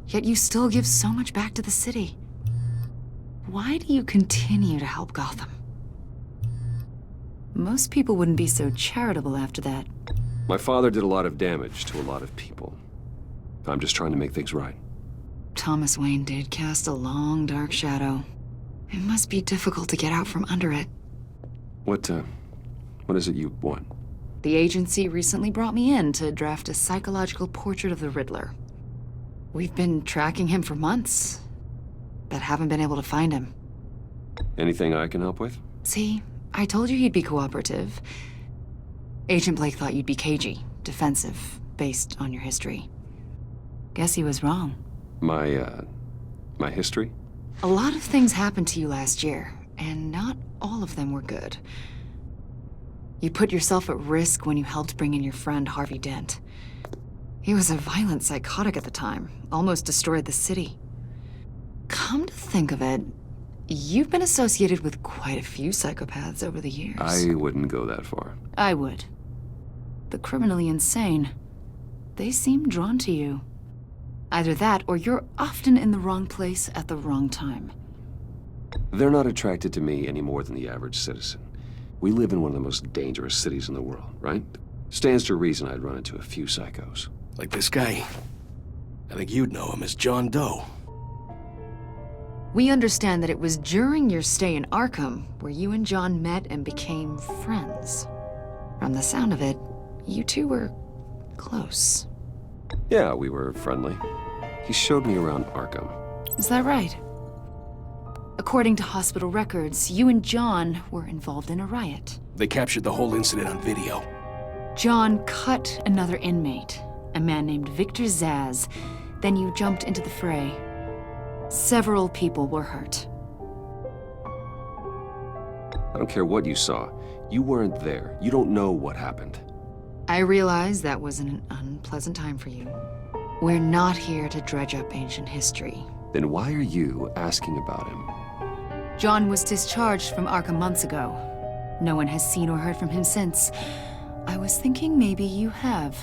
yet you still give so much back to the city. Why do you continue to help Gotham? Most people wouldn't be so charitable after that. My father did a lot of damage to a lot of people. I'm just trying to make things right. Thomas Wayne did cast a long, dark shadow. It must be difficult to get out from under it. What is it you want? The agency recently brought me in to draft a psychological portrait of the Riddler. We've been tracking him for months, but haven't been able to find him. Anything I can help with? See, I told you he'd be cooperative. Agent Blake thought you'd be cagey, defensive, based on your history. Guess he was wrong. My history? A lot of things happened to you last year, and not all of them were good. You put yourself at risk when you helped bring in your friend Harvey Dent. He was a violent psychotic at the time, almost destroyed the city. Come to think of it, you've been associated with quite a few psychopaths over the years. I wouldn't go that far. I would. The criminally insane. They seem drawn to you. Either that, or you're often in the wrong place at the wrong time. They're not attracted to me any more than the average citizen. We live in one of the most dangerous cities in the world, right? Stands to reason I'd run into a few psychos. Like this guy. I think you'd know him as John Doe. We understand that it was during your stay in Arkham where you and John met and became friends. From the sound of it, you two were close. Yeah, we were friendly. He showed me around Arkham. Is that right? According to hospital records, you and John were involved in a riot. They captured the whole incident on video. John cut another inmate, a man named Victor Zsasz. Then you jumped into the fray. Several people were hurt. I don't care what you saw. You weren't there. You don't know what happened. I realize that was an unpleasant time for you. We're not here to dredge up ancient history. Then why are you asking about him? John was discharged from Arkham months ago. No one has seen or heard from him since. I was thinking maybe you have.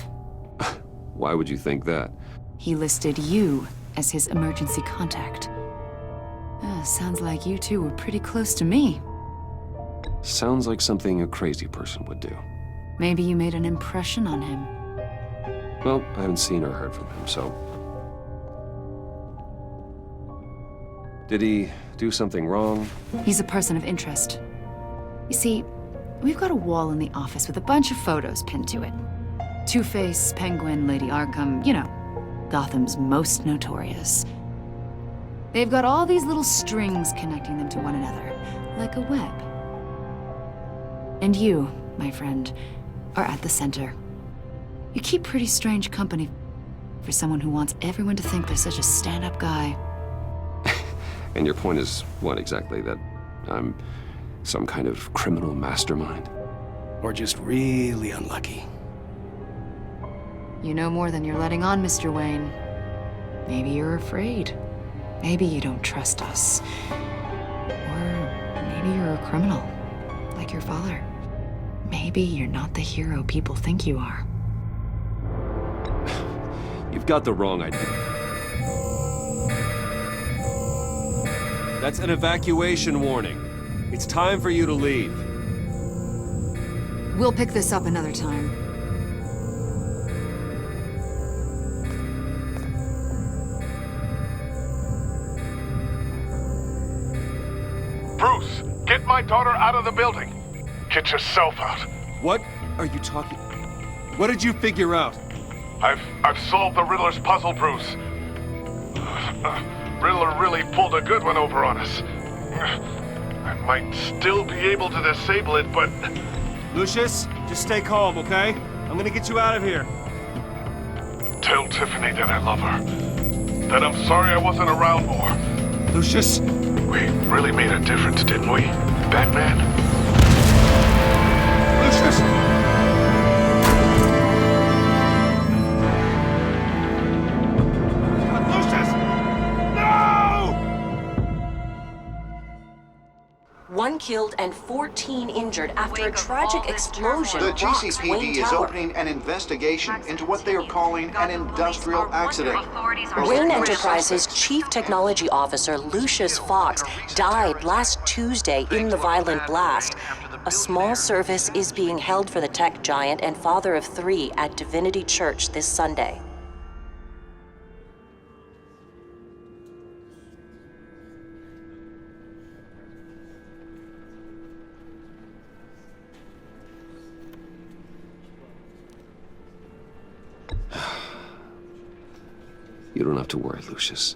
Why would you think that? He listed you as his emergency contact. Sounds like you two were pretty close to me. Sounds like something a crazy person would do. Maybe you made an impression on him. Well, I haven't seen or heard from him, so... Did he do something wrong? He's a person of interest. You see, we've got a wall in the office with a bunch of photos pinned to it. Two-Face, Penguin, Lady Arkham, you know, Gotham's most notorious. They've got all these little strings connecting them to one another, like a web. And you, my friend, are at the center. You keep pretty strange company for someone who wants everyone to think they're such a stand-up guy. And your point is what exactly? That I'm some kind of criminal mastermind? Or just really unlucky? You know more than you're letting on, Mr. Wayne. Maybe you're afraid. Maybe you don't trust us. Or maybe you're a criminal, like your father. Maybe you're not the hero people think you are. You've got the wrong idea. That's an evacuation warning. It's time for you to leave. We'll pick this up another time. Bruce, get my daughter out of the building. Get yourself out. What are you talking... What did you figure out? I've solved the Riddler's puzzle, Bruce. Riddler really pulled a good one over on us. I might still be able to disable it, but... Lucius, just stay calm, okay? I'm gonna get you out of here. Tell Tiffany that I love her. That I'm sorry I wasn't around more. Lucius? We really made a difference, didn't we, Batman? Lucius! One killed and 14 injured after a tragic explosion The rocks GCPD Wayne is Tower. opening an investigation into what they are calling an industrial accident. Wayne Enterprises' Chief Technology Officer Lucius Fox died last Tuesday in the violent blast. A small service is being held for the tech giant and father of 3 at Divinity Church this Sunday. You don't have to worry, Lucius.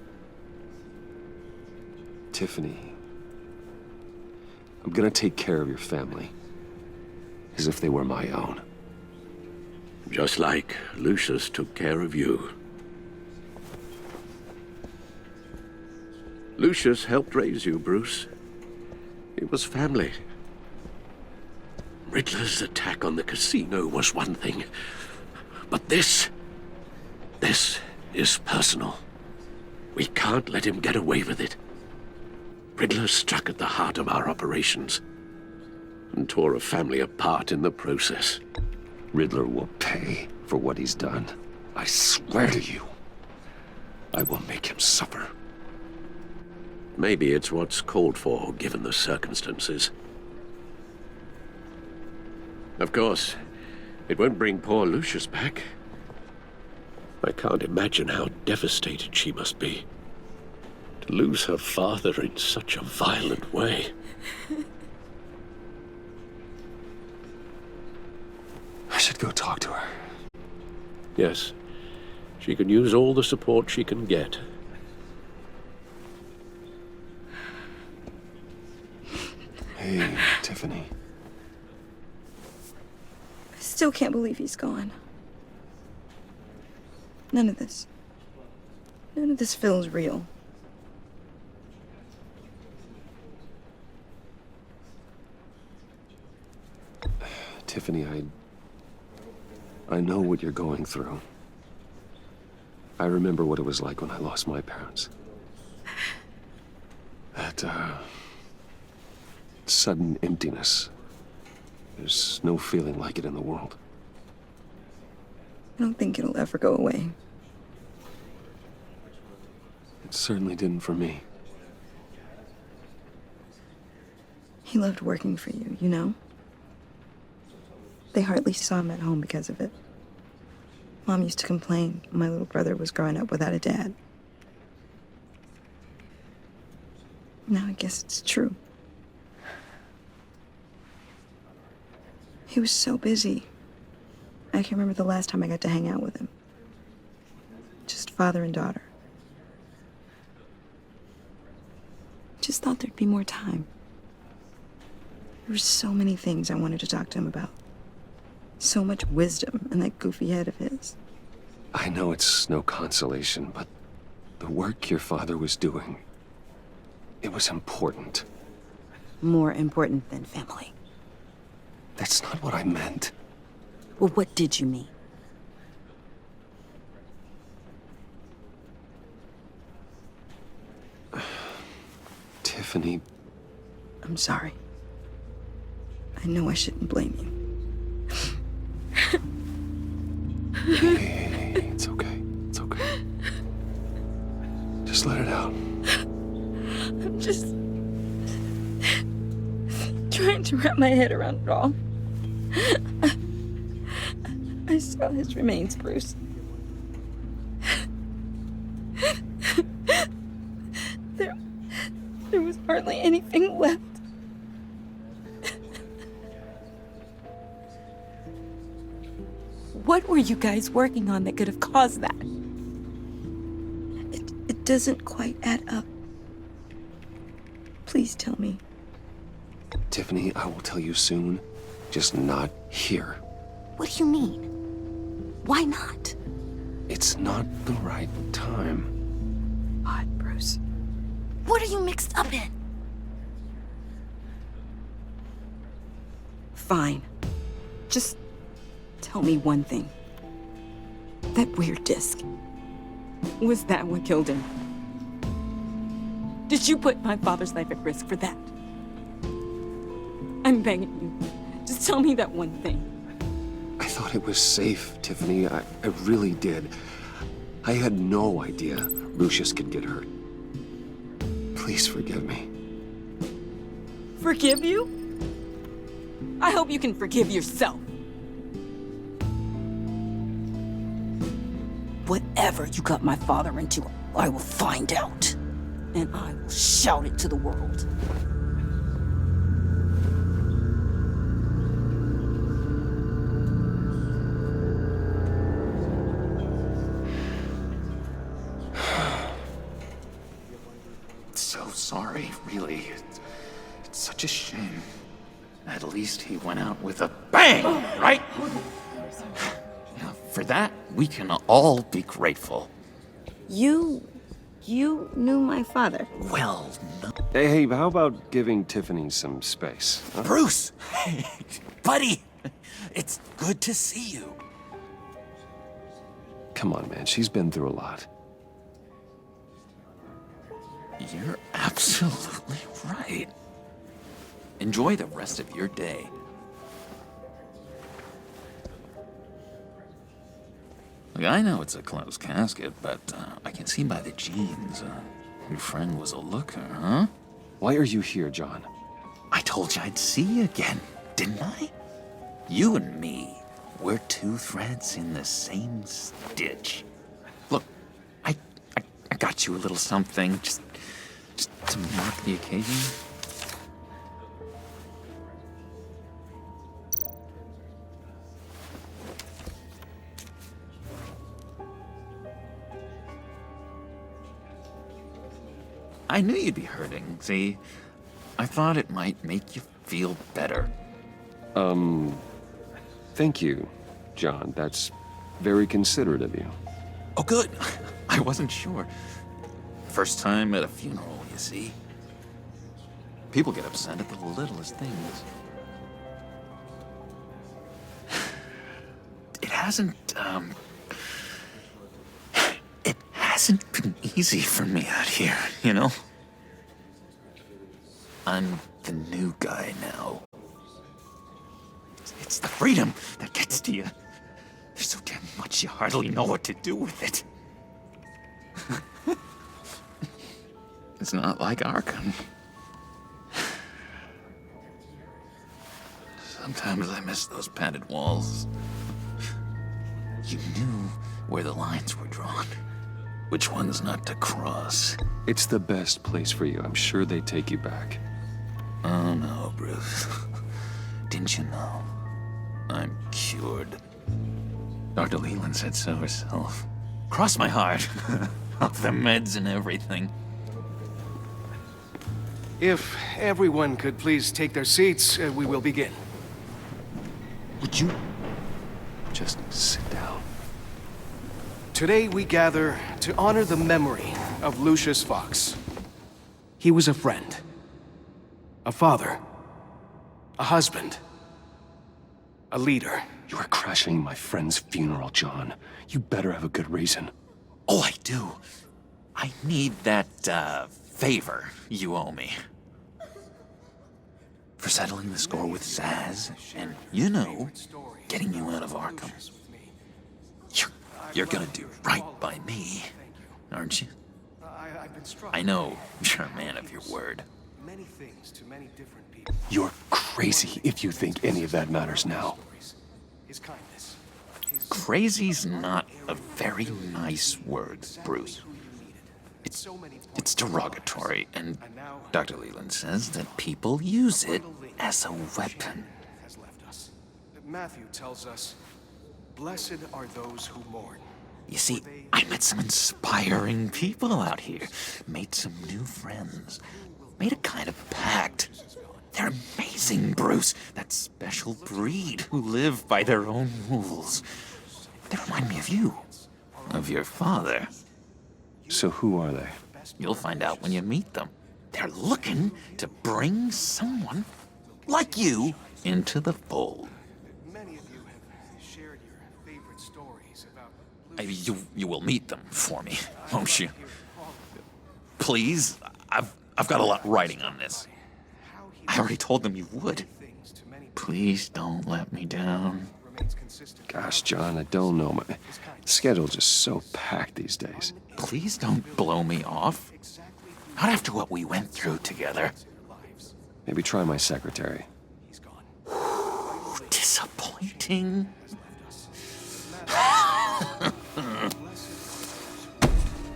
Tiffany, I'm gonna take care of your family. As if they were my own. Just like Lucius took care of you. Lucius helped raise you, Bruce. It was family. Riddler's attack on the casino was one thing. But this is personal. We can't let him get away with it. Riddler struck at the heart of our operations and tore a family apart in the process. Riddler will pay for what he's done. I swear to you. I will make him suffer. Maybe it's what's called for, given the circumstances. Of course, it won't bring poor Lucius back. I can't imagine how devastated she must be. To lose her father in such a violent way. I should go talk to her. Yes, she can use all the support she can get. Hey, Tiffany. I still can't believe he's gone. None of this feels real. Tiffany, I know what you're going through. I remember what it was like when I lost my parents. That, sudden emptiness. There's no feeling like it in the world. I don't think it'll ever go away. It certainly didn't for me. He loved working for you, you know? They hardly saw him at home because of it. Mom used to complain my little brother was growing up without a dad. Now I guess it's true. He was so busy. I can remember the last time I got to hang out with him. Just father and daughter. Just thought there'd be more time. There were so many things I wanted to talk to him about. So much wisdom in that goofy head of his. I know it's no consolation, but the work your father was doing, it was important. More important than family. That's not what I meant. Well, what did you mean? Tiffany. I'm sorry. I know I shouldn't blame you. Hey, it's okay. It's okay. Just let it out. I'm just trying to wrap my head around it all. I saw his remains, Bruce. There was hardly anything left. What were you guys working on that could have caused that? It doesn't quite add up. Please tell me. Tiffany, I will tell you soon. Just not here. What do you mean? Why not? It's not the right time. God, Bruce. What are you mixed up in? Fine. Just tell me one thing. That weird disc. Was that what killed him? Did you put my father's life at risk for that? I'm begging you. Just tell me that one thing. I thought it was safe, Tiffany. I really did. I had no idea Lucius could get hurt. Please forgive me. Forgive you? I hope you can forgive yourself. Whatever you got my father into, I will find out. And I will shout it to the world. So sorry, really. It's such a shame. At least he went out with a bang, right? Now, for that, we can all be grateful. You knew my father. Well, no. Hey, how about giving Tiffany some space? Huh? Bruce! Buddy! It's good to see you. Come on, man. She's been through a lot. You're absolutely right. Enjoy the rest of your day. Look, I know it's a closed casket, but I can see by the jeans, your friend was a looker, huh? Why are you here, John? I told you I'd see you again, didn't I? You and me, we're two threads in the same stitch. Look, I got you a little something, just to mark the occasion. I knew you'd be hurting, see? I thought it might make you feel better. Thank you, John. That's very considerate of you. Oh, good. I wasn't sure. First time at a funeral, you see? People get upset at the littlest things. It hasn't been easy for me out here, you know? I'm the new guy now. It's the freedom that gets to you. There's so damn much you hardly know what to do with it. It's not like Arkham. Sometimes I miss those padded walls. You knew where the lines were drawn. Which ones not to cross. It's the best place for you. I'm sure they take you back. Oh no, Bruce. Didn't you know? I'm cured. Dr. Leland said so herself. Cross my heart. Off the meds and everything. If everyone could please take their seats, we will begin. Would you just sit down? Today we gather to honor the memory of Lucius Fox. He was a friend, a father, a husband, a leader. You are crashing my friend's funeral, John. You better have a good reason. Oh, I do. I need that, favor you owe me. For settling the score with Zsasz, and, you know, getting you out of Arkham. You're gonna do right by me, aren't you? I know you're a man of your word. Many things to many different people. You're crazy if you think any of that matters now. His kindness. Crazy's not a very nice word, Bruce. It's derogatory, and Dr. Leland says that people use it as a weapon. Matthew tells us Blessed are those who mourn. You see, I met some inspiring people out here. Made some new friends. Made a kind of pact. They're amazing, Bruce. That special breed who live by their own rules. They remind me of you. Of your father. So who are they? You'll find out when you meet them. They're looking to bring someone like you into the fold. Many of you have shared your favorite stories about You will meet them for me, won't you? Please, I've got a lot riding on this. I already told them you would. Please don't let me down. Gosh, John, I don't know. My schedule's just so packed these days. Please don't blow me off. Not after what we went through together. Maybe try my secretary. Disappointing.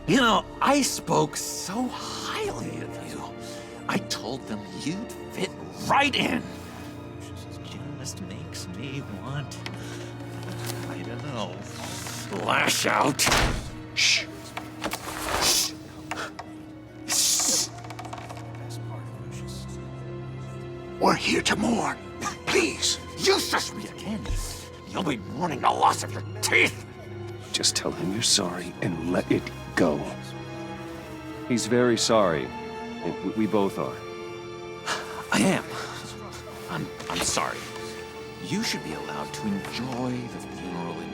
You know, I spoke so highly of you. I told them you'd fit right in. Just makes me want, I don't know, lash out. Shh. Shh. Shh. We're here to mourn. Please. You shush me again. You'll be mourning the loss of your teeth. Just tell him you're sorry and let it go. He's very sorry. And we both are. I am. I'm sorry. You should be allowed to enjoy the funeral in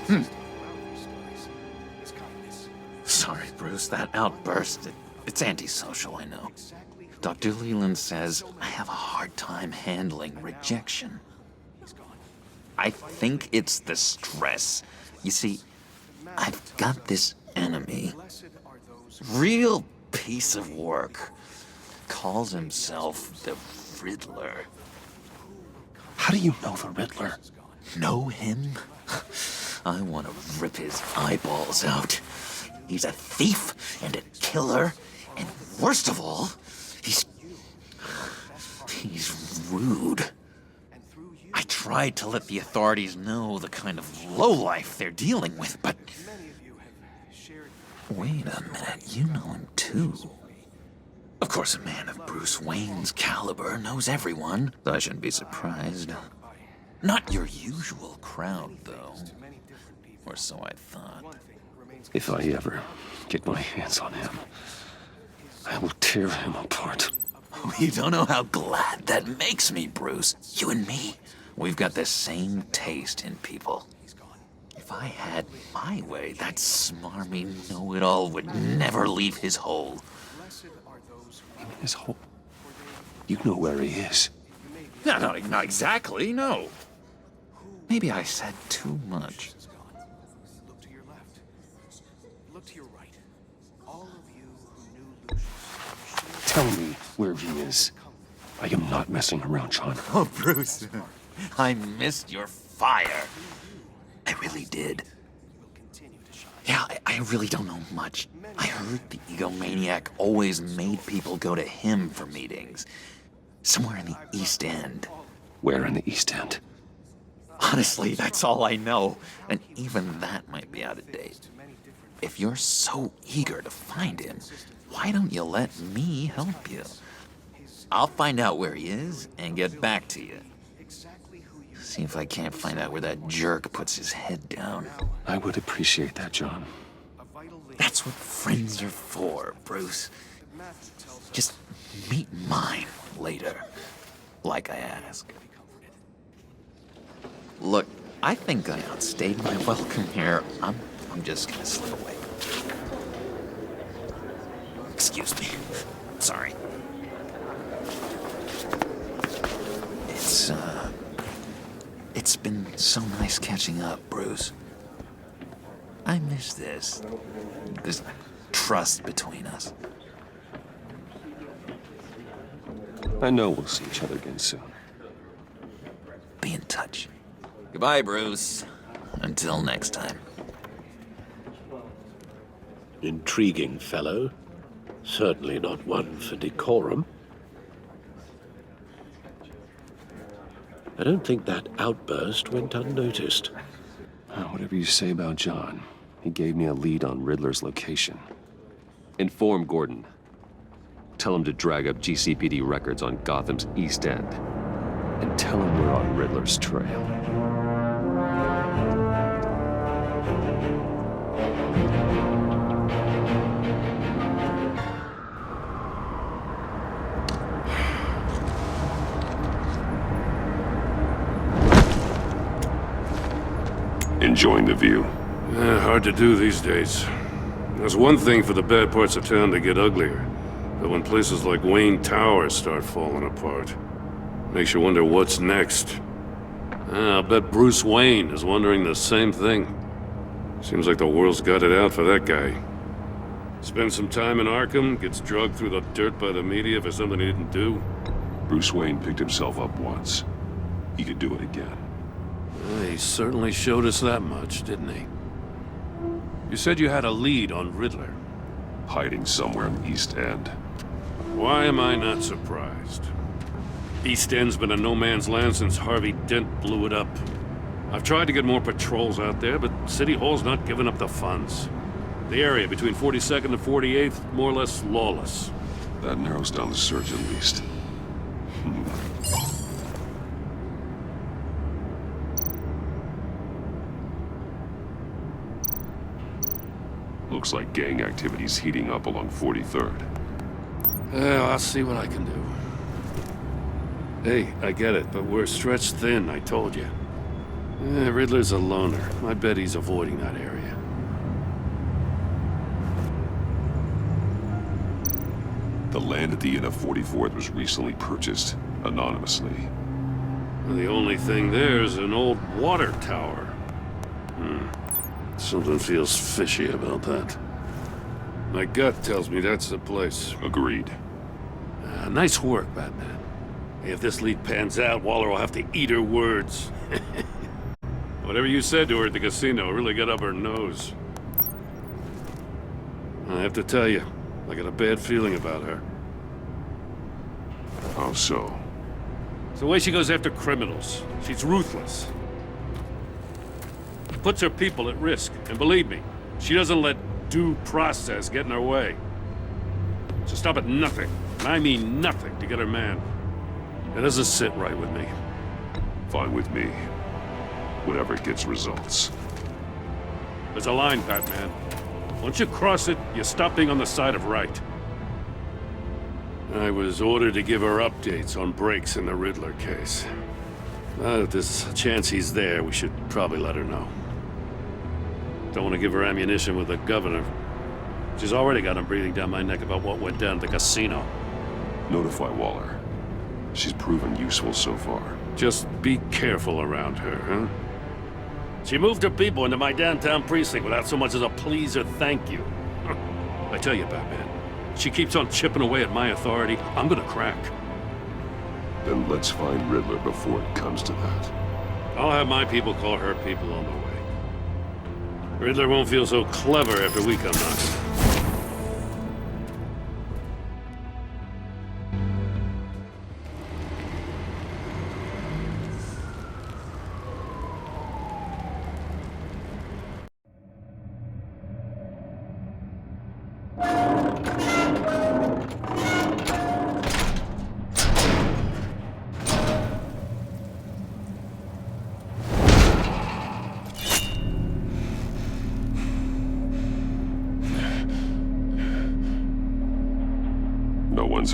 peace. Sorry, Bruce, that outburst, it's antisocial, I know. Dr. Leland says I have a hard time handling rejection. I think it's the stress. You see, I've got this enemy. Real piece of work. Calls himself the Riddler. How do you know the Riddler? Know him? I want to rip his eyeballs out. He's a thief and a killer, and worst of all, he's rude. I tried to let the authorities know the kind of lowlife they're dealing with, but... Wait a minute, you know him too. Of course, a man of Bruce Wayne's caliber knows everyone, so I shouldn't be surprised. Not your usual crowd, though. Or so I thought. If I ever get my hands on him, I will tear him apart. You don't know how glad that makes me, Bruce. You and me, we've got the same taste in people. If I had my way, that smarmy know-it-all would never leave his hole. His hole? You know where he is. No, not exactly, no. Maybe I said too much. Look to your left. Look to your right. All of you who knew Lucius. Tell me where he is. I am not messing around, John. Oh, Bruce. I missed your fire. I really did. Yeah, I really don't know much. I heard the egomaniac always made people go to him for meetings. Somewhere in the East End. Where in the East End? Honestly, that's all I know. And even that might be out of date. If you're so eager to find him, why don't you let me help you? I'll find out where he is and get back to you. See if I can't find out where that jerk puts his head down. I would appreciate that, John. That's what friends are for, Bruce. Just meet mine later, like I asked. Look, I think I outstayed my welcome here. I'm just gonna slip away. Excuse me. Sorry. It's been so nice catching up, Bruce. I miss this trust between us. I know we'll see each other again soon. Be in touch. Goodbye, Bruce. Until next time. Intriguing fellow. Certainly not one for decorum. I don't think that outburst went unnoticed. Whatever you say about John, he gave me a lead on Riddler's location. Inform Gordon. Tell him to drag up GCPD records on Gotham's East End. And tell him we're on Riddler's trail. Enjoying the view? Hard to do these days. There's one thing for the bad parts of town to get uglier, but when places like Wayne Tower start falling apart, makes you wonder what's next. I'll bet Bruce Wayne is wondering the same thing. Seems like the world's got it out for that guy. Spends some time in Arkham, gets drugged through the dirt by the media for something he didn't do. Bruce Wayne picked himself up once. He could do it again. He certainly showed us that much, didn't he? You said you had a lead on Riddler. Hiding somewhere in the East End. Why am I not surprised? East End's been a no-man's land since Harvey Dent blew it up. I've tried to get more patrols out there, but City Hall's not giving up the funds. The area between 42nd and 48th, more or less lawless. That narrows down the search at least. Looks like gang activity's heating up along 43rd. Yeah, I'll see what I can do. Hey, I get it, but we're stretched thin, I told you. Riddler's a loner. I bet he's avoiding that area. The land at the end of 44th was recently purchased, anonymously. The only thing there is an old water tower. Something feels fishy about that. My gut tells me that's the place. Agreed. Nice work, Batman. If this lead pans out, Waller will have to eat her words. Whatever you said to her at the casino really got up her nose. I have to tell you, I got a bad feeling about her. How so? It's the way she goes after criminals. She's ruthless. Puts her people at risk. And believe me, she doesn't let due process get in her way. She'll stop at nothing, and I mean nothing, to get her man. It doesn't sit right with me. Fine with me. Whatever gets results. There's a line, Batman. Once you cross it, you stop being on the side of right. I was ordered to give her updates on breaks in the Riddler case. If there's a chance he's there, we should probably let her know. Don't want to give her ammunition with the governor. She's already got him breathing down my neck about what went down at the casino. Notify Waller. She's proven useful so far. Just be careful around her, huh? She moved her people into my downtown precinct without so much as a please or thank you. I tell you, Batman, she keeps on chipping away at my authority, I'm gonna crack. Then let's find Riddler before it comes to that. I'll have my people call her people on the way. Riddler won't feel so clever after we come knocking.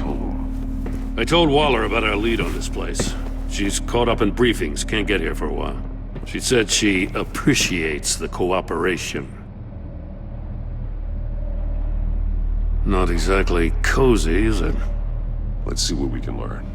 Home. I told Waller about our lead on this place. She's caught up in briefings, can't get here for a while. She said she appreciates the cooperation. Not exactly cozy, is it? Let's see what we can learn.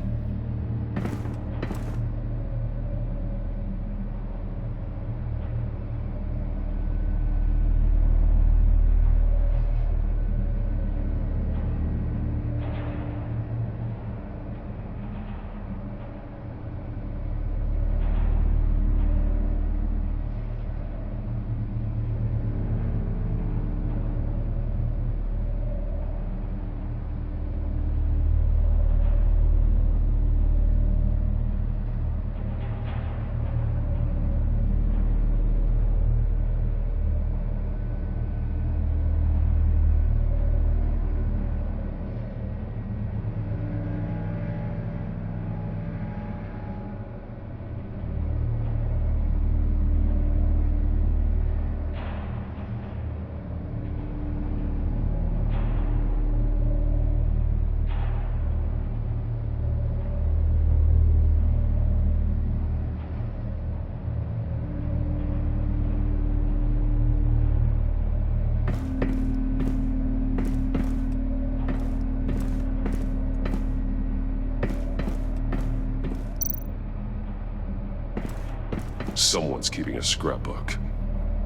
one's keeping a scrapbook.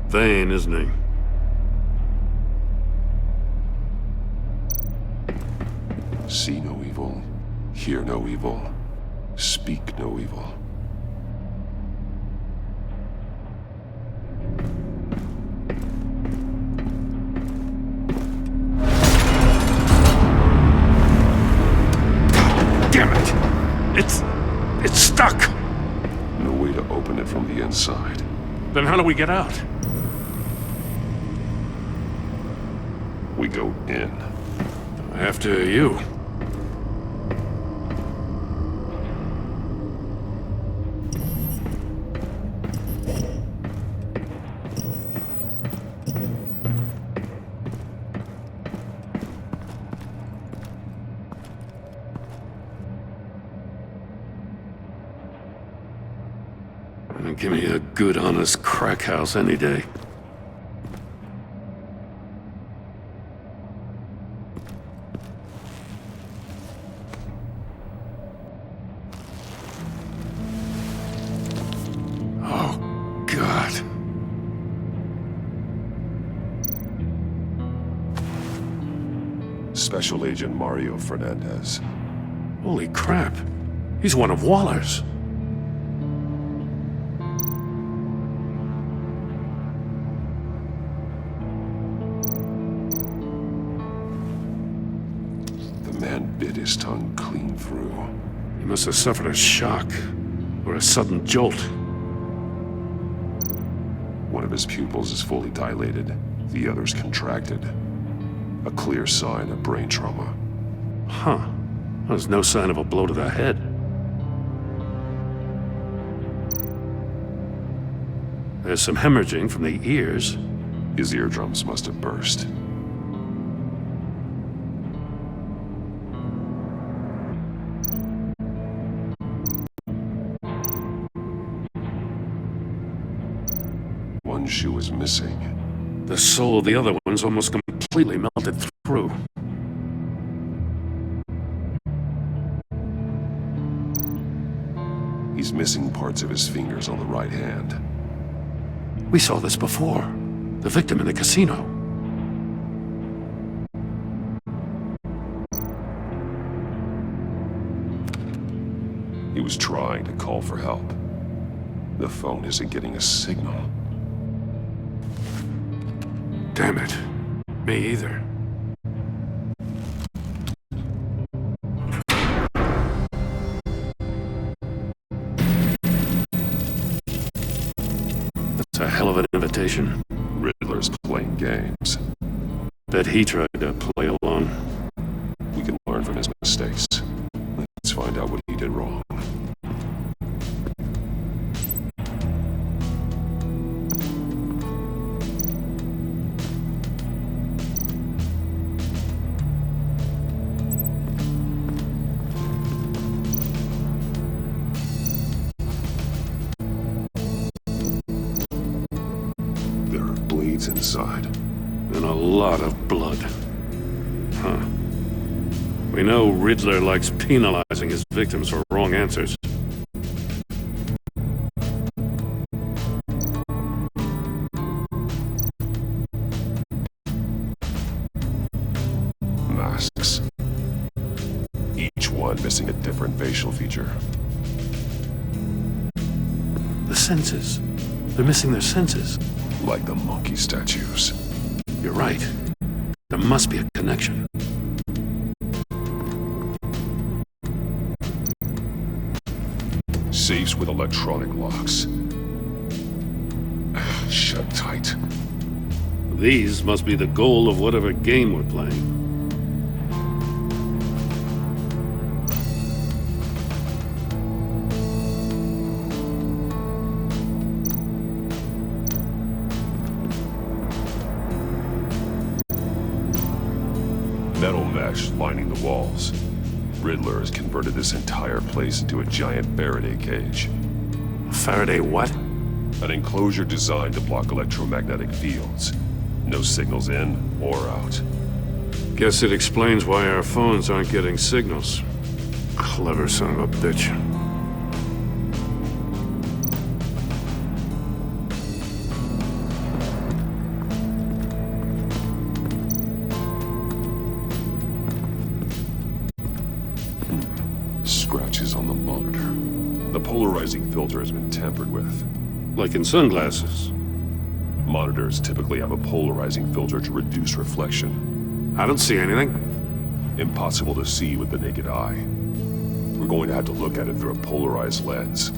Vain, isn't he? See no evil, hear no evil, speak no evil. Damn it! It's stuck! No way to open it from the inside. Then how do we get out? We go in. After you. Give me a good, honest crack house any day. Oh, God. Special Agent Mario Fernandez. Holy crap. He's one of Waller's. Bit his tongue clean through. He must have suffered a shock, or a sudden jolt. One of his pupils is fully dilated, the other's contracted. A clear sign of brain trauma. Huh. There's no sign of a blow to the head. There's some hemorrhaging from the ears. His eardrums must have burst. One shoe is missing. The sole of the other one's almost completely melted through. He's missing parts of his fingers on the right hand. We saw this before. The victim in the casino. He was trying to call for help. The phone isn't getting a signal. Damn it. Me either. That's a hell of an invitation. Riddler's playing games. Bet he tried to play along. We can learn from his mistakes. Let's find out what he did wrong. Inside. And a lot of blood. Huh. We know Riddler likes penalizing his victims for wrong answers. Masks. Each one missing a different facial feature. The senses. They're missing their senses. Like the monkey statues. You're right. There must be a connection. Safes with electronic locks. Shut tight. These must be the goal of whatever game we're playing. Metal mesh lining the walls. Riddler has converted this entire place into a giant Faraday cage. Faraday what? An enclosure designed to block electromagnetic fields. No signals in or out. Guess it explains why our phones aren't getting signals. Clever son of a bitch. polarizing filter has been tampered with. Like in sunglasses. Monitors typically have a polarizing filter to reduce reflection. I don't see anything. Impossible to see with the naked eye. We're going to have to look at it through a polarized lens.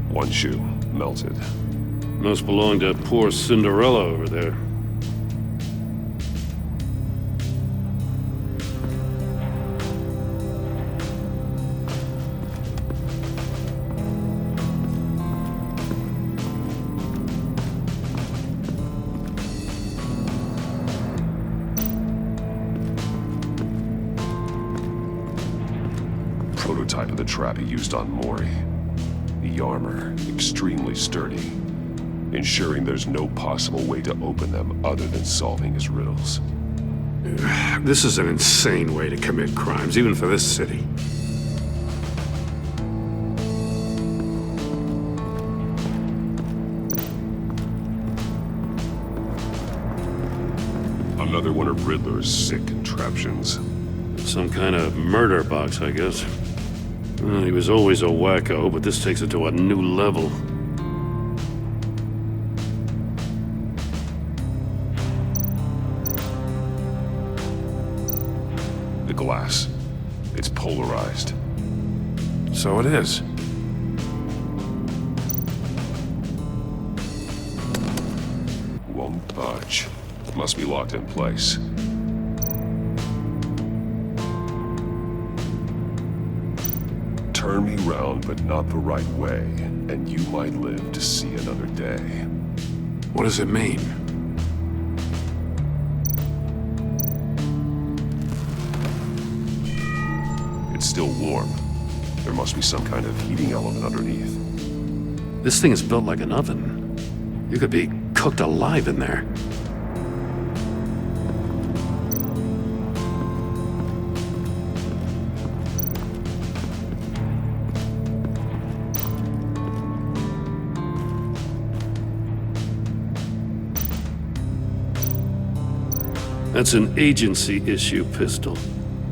One shoe, melted. Must belong to poor Cinderella over there. Prototype of the trap he used on Mori. The armor, extremely sturdy, ensuring there's no possible way to open them other than solving his riddles. This is an insane way to commit crimes, even for this city. Another one of Riddler's sick contraptions. Some kind of murder box, I guess. Well, he was always a wacko, but this takes it to a new level. The glass. It's polarized. So it is. Won't budge. Must be locked in place. Turn me round, but not the right way, and you might live to see another day. What does it mean? It's still warm. There must be some kind of heating element underneath. This thing is built like an oven. You could be cooked alive in there. That's an agency issue pistol.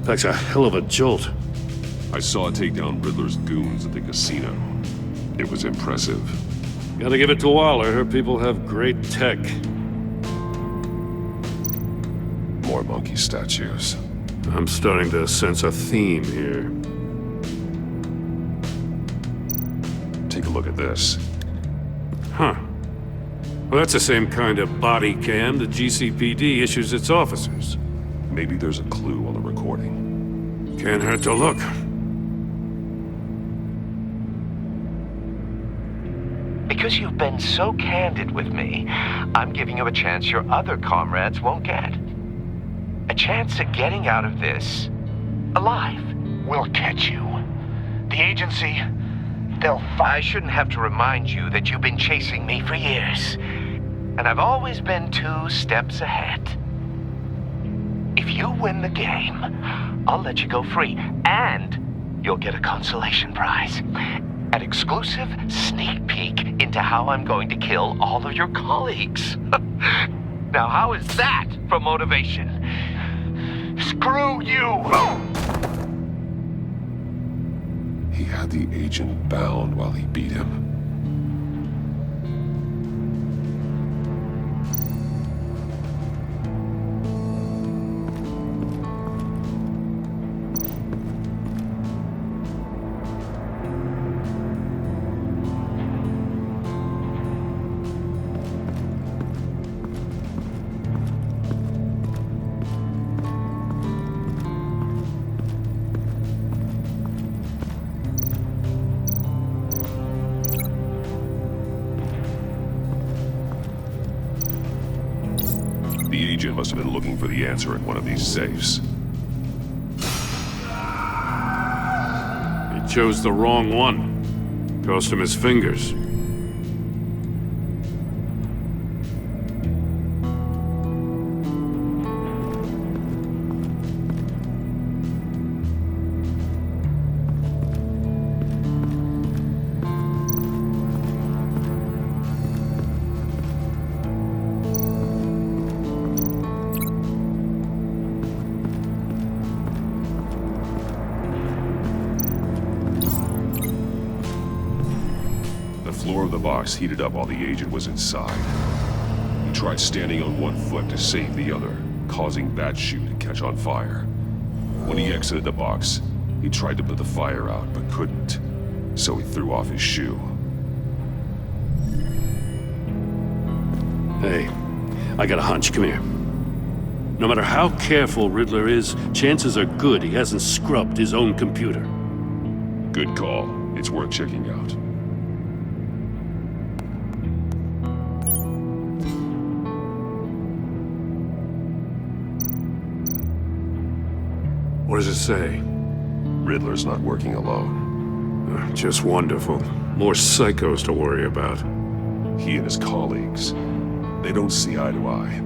Packs a hell of a jolt. I saw it take down Riddler's goons at the casino. It was impressive. Gotta give it to Waller. Her people have great tech. More monkey statues. I'm starting to sense a theme here. Take a look at this. Huh. Well, that's the same kind of body cam the GCPD issues its officers. Maybe there's a clue on the recording. Can't hurt to look. Because you've been so candid with me, I'm giving you a chance your other comrades won't get. A chance at getting out of this alive. We'll catch you. The agency, they'll I shouldn't have to remind you that you've been chasing me for years. And I've always been 2 steps ahead. If you win the game, I'll let you go free, and you'll get a consolation prize. An exclusive sneak peek into how I'm going to kill all of your colleagues. Now, how is that for motivation? Screw you! He had the agent bound while he beat him. The agent must have been looking for the answer in one of these safes. He chose the wrong one. Cost him his fingers. door of the box heated up while the agent was inside. He tried standing on one foot to save the other, causing that shoe to catch on fire. When he exited the box, he tried to put the fire out, but couldn't, so he threw off his shoe. Hey, I got a hunch. Come here. No matter how careful Riddler is, chances are good he hasn't scrubbed his own computer. Good call. It's worth checking out. What does it say? Riddler's not working alone. Just wonderful. More psychos to worry about. He and his colleagues, they don't see eye to eye.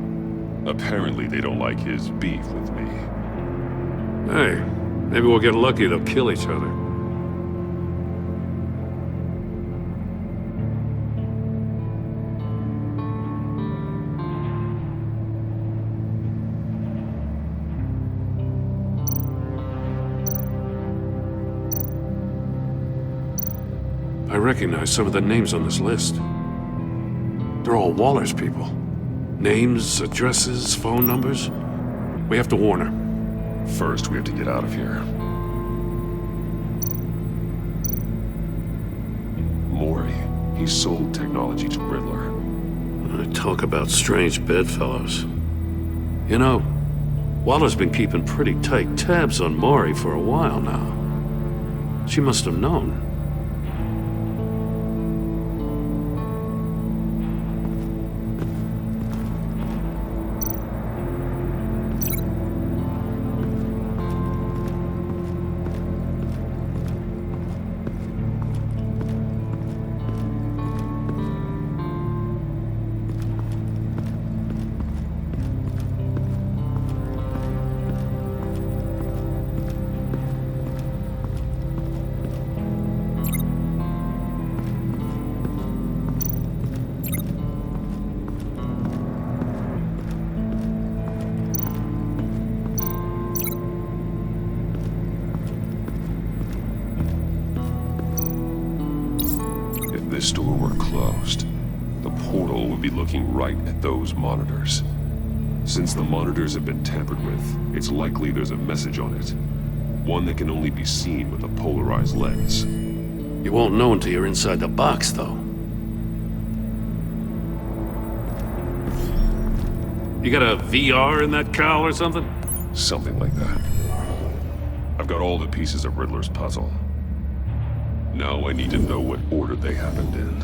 Apparently they don't like his beef with me. Hey, maybe we'll get lucky they'll kill each other. I recognize some of the names on this list. They're all Waller's people. Names, addresses, phone numbers. We have to warn her. First, we have to get out of here. Mori, he sold technology to Riddler. Talk about strange bedfellows. You know, Waller's been keeping pretty tight tabs on Mori for a while now. She must have known. This door were closed, the portal would be looking right at those monitors. Since the monitors have been tampered with, it's likely there's a message on it. One that can only be seen with a polarized lens. You won't know until you're inside the box, though. You got a VR in that cowl or something? Something like that. I've got all the pieces of Riddler's puzzle. Now I need to know what order they happened in.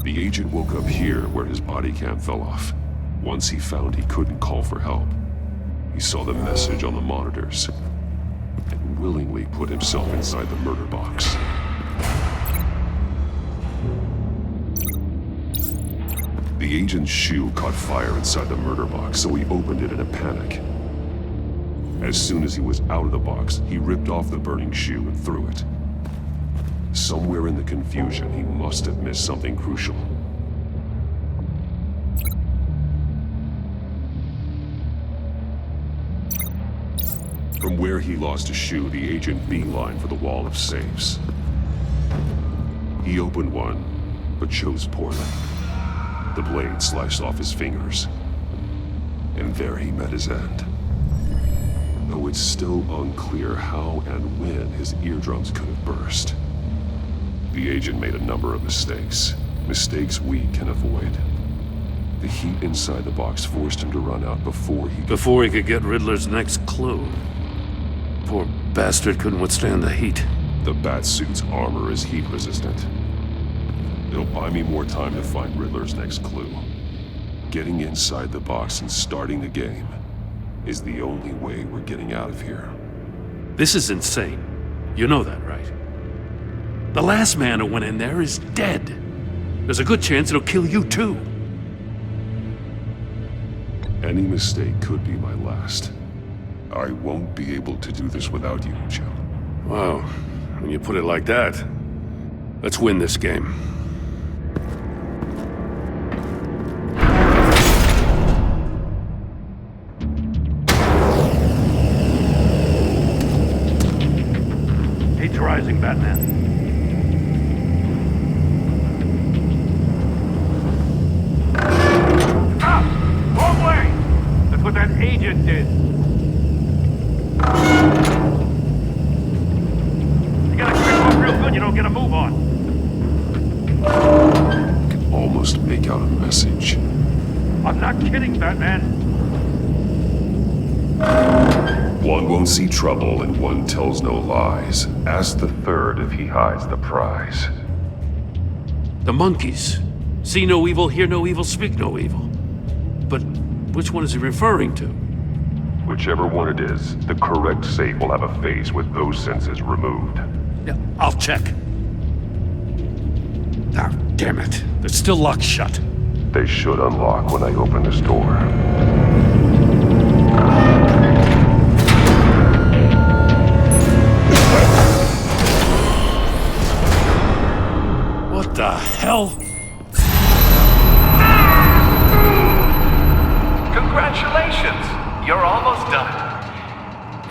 The agent woke up here where his body cam fell off. Once he found he couldn't call for help, he saw the message on the monitors and willingly put himself inside the murder box. The agent's shoe caught fire inside the murder box, so he opened it in a panic. As soon as he was out of the box, he ripped off the burning shoe and threw it. Somewhere in the confusion, he must have missed something crucial. From where he lost a shoe, the agent beelined for the wall of safes. He opened one, but chose poorly. The blade sliced off his fingers. And there he met his end. Though it's still unclear how and when his eardrums could have burst. The agent made a number of mistakes. Mistakes we can avoid. The heat inside the box forced him to run out before he could get Riddler's next clue. Poor bastard couldn't withstand the heat. The Batsuit's armor is heat resistant. It'll buy me more time to find Riddler's next clue. Getting inside the box and starting the game is the only way we're getting out of here. This is insane. You know that, right? The last man who went in there is dead. There's a good chance it'll kill you too. Any mistake could be my last. I won't be able to do this without you, Joe. Wow, when you put it like that, let's win this game. Age rising, Batman. Wrong way! That's what that agent did. You gotta quick off real good, you don't get a move on. I can almost make out a message. I'm not kidding, Batman. One won't see trouble and one tells no lies. Ask the third if he hides the prize. The monkeys. See no evil, hear no evil, speak no evil. But which one is he referring to? Whichever one it is, the correct safe will have a face with those senses removed. Yeah, I'll check. Ah, damn it. They're still locked shut. They should unlock when I open this door. What the hell? Congratulations! You're almost done.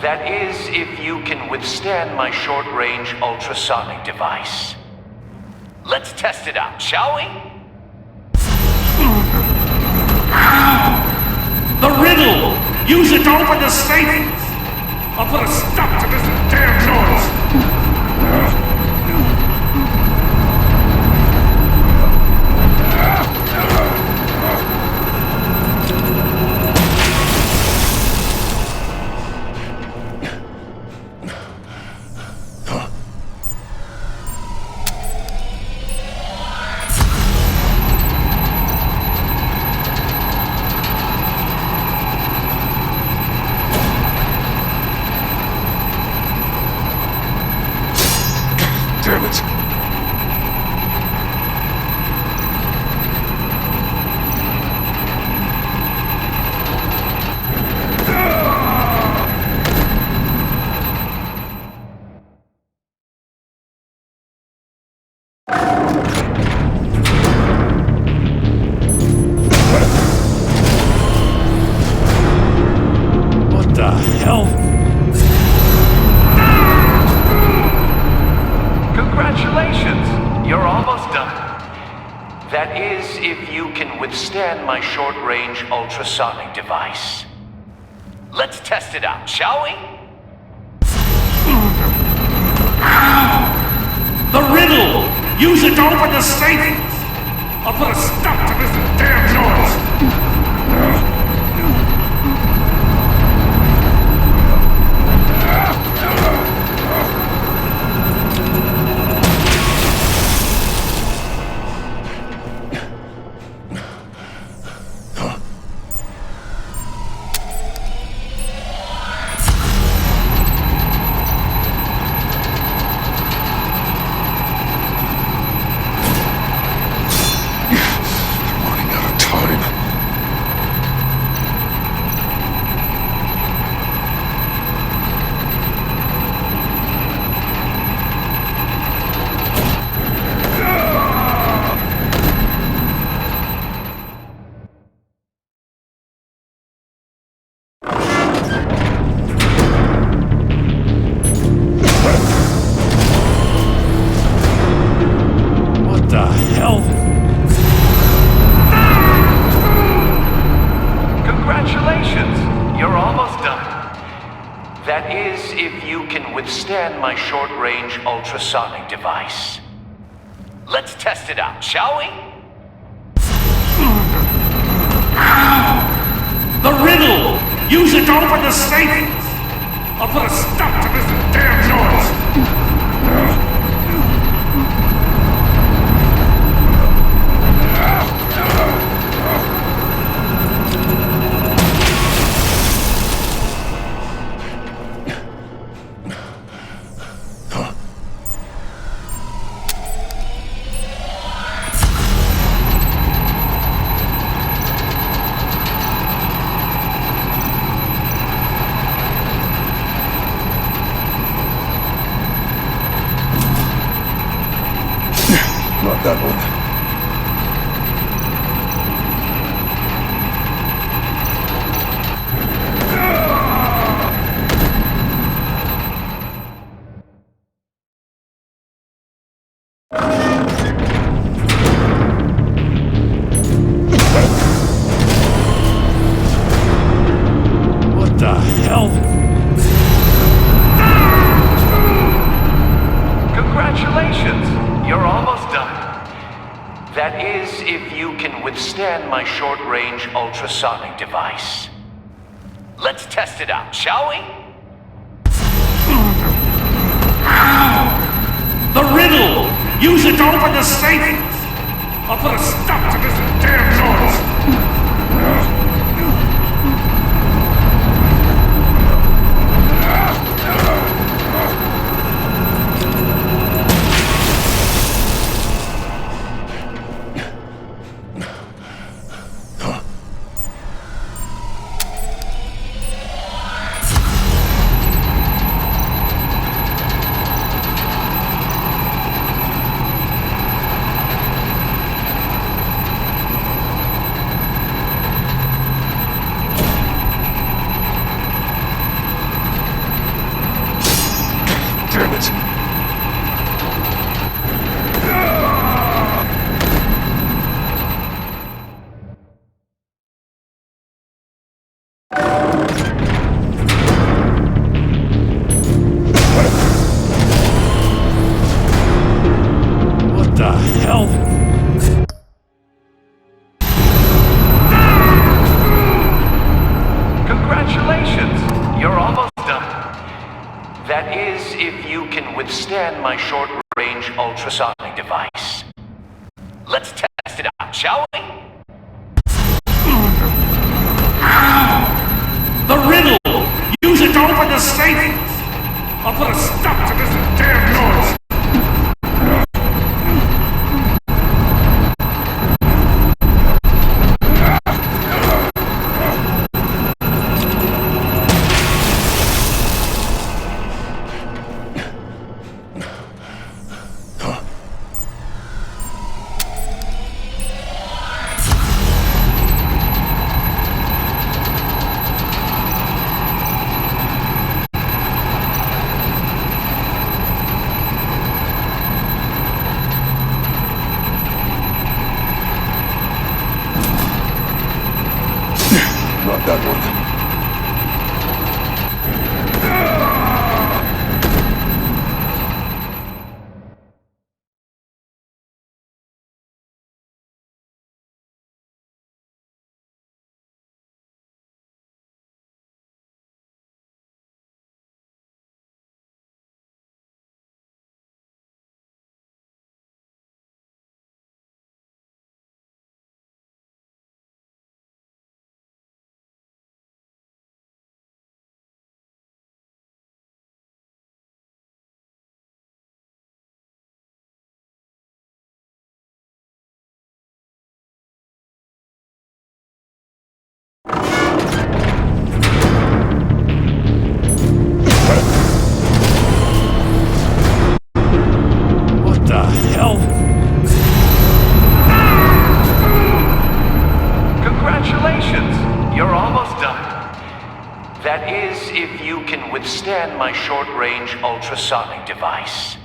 That is, if you can withstand my short-range ultrasonic device. Let's test it out, shall we? The riddle! Use it to open the safe! I'll put a stop to this damn noise! Damn it! What the hell? Congratulations! You're almost done. That is, if you can withstand my short-range ultrasonic device. Let's test it out, shall we? The riddle! Use it to open the safe! I'll put a stop to this damn noise! That is, if you can withstand my short-range ultrasonic device. Let's test it out, shall we? The riddle! Use it to open the safe! I'll put a stop to this damn noise! the hell? Congratulations! You're almost done. That is, if you can withstand my short-range ultrasonic device. Let's test it out, shall we? The riddle! Use it to open the safe! I'll put a stop to this damn noise! My short-range ultrasonic device. Let's test it out, shall we? The riddle! Use it to open the safe! I'll put a stop to this damn noise! Not that one. Withstand my short-range ultrasonic device.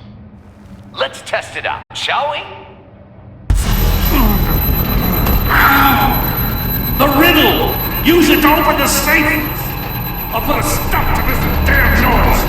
Let's test it out, shall we? The riddle! Use it to open the safe! I'll put a stop to this damn noise!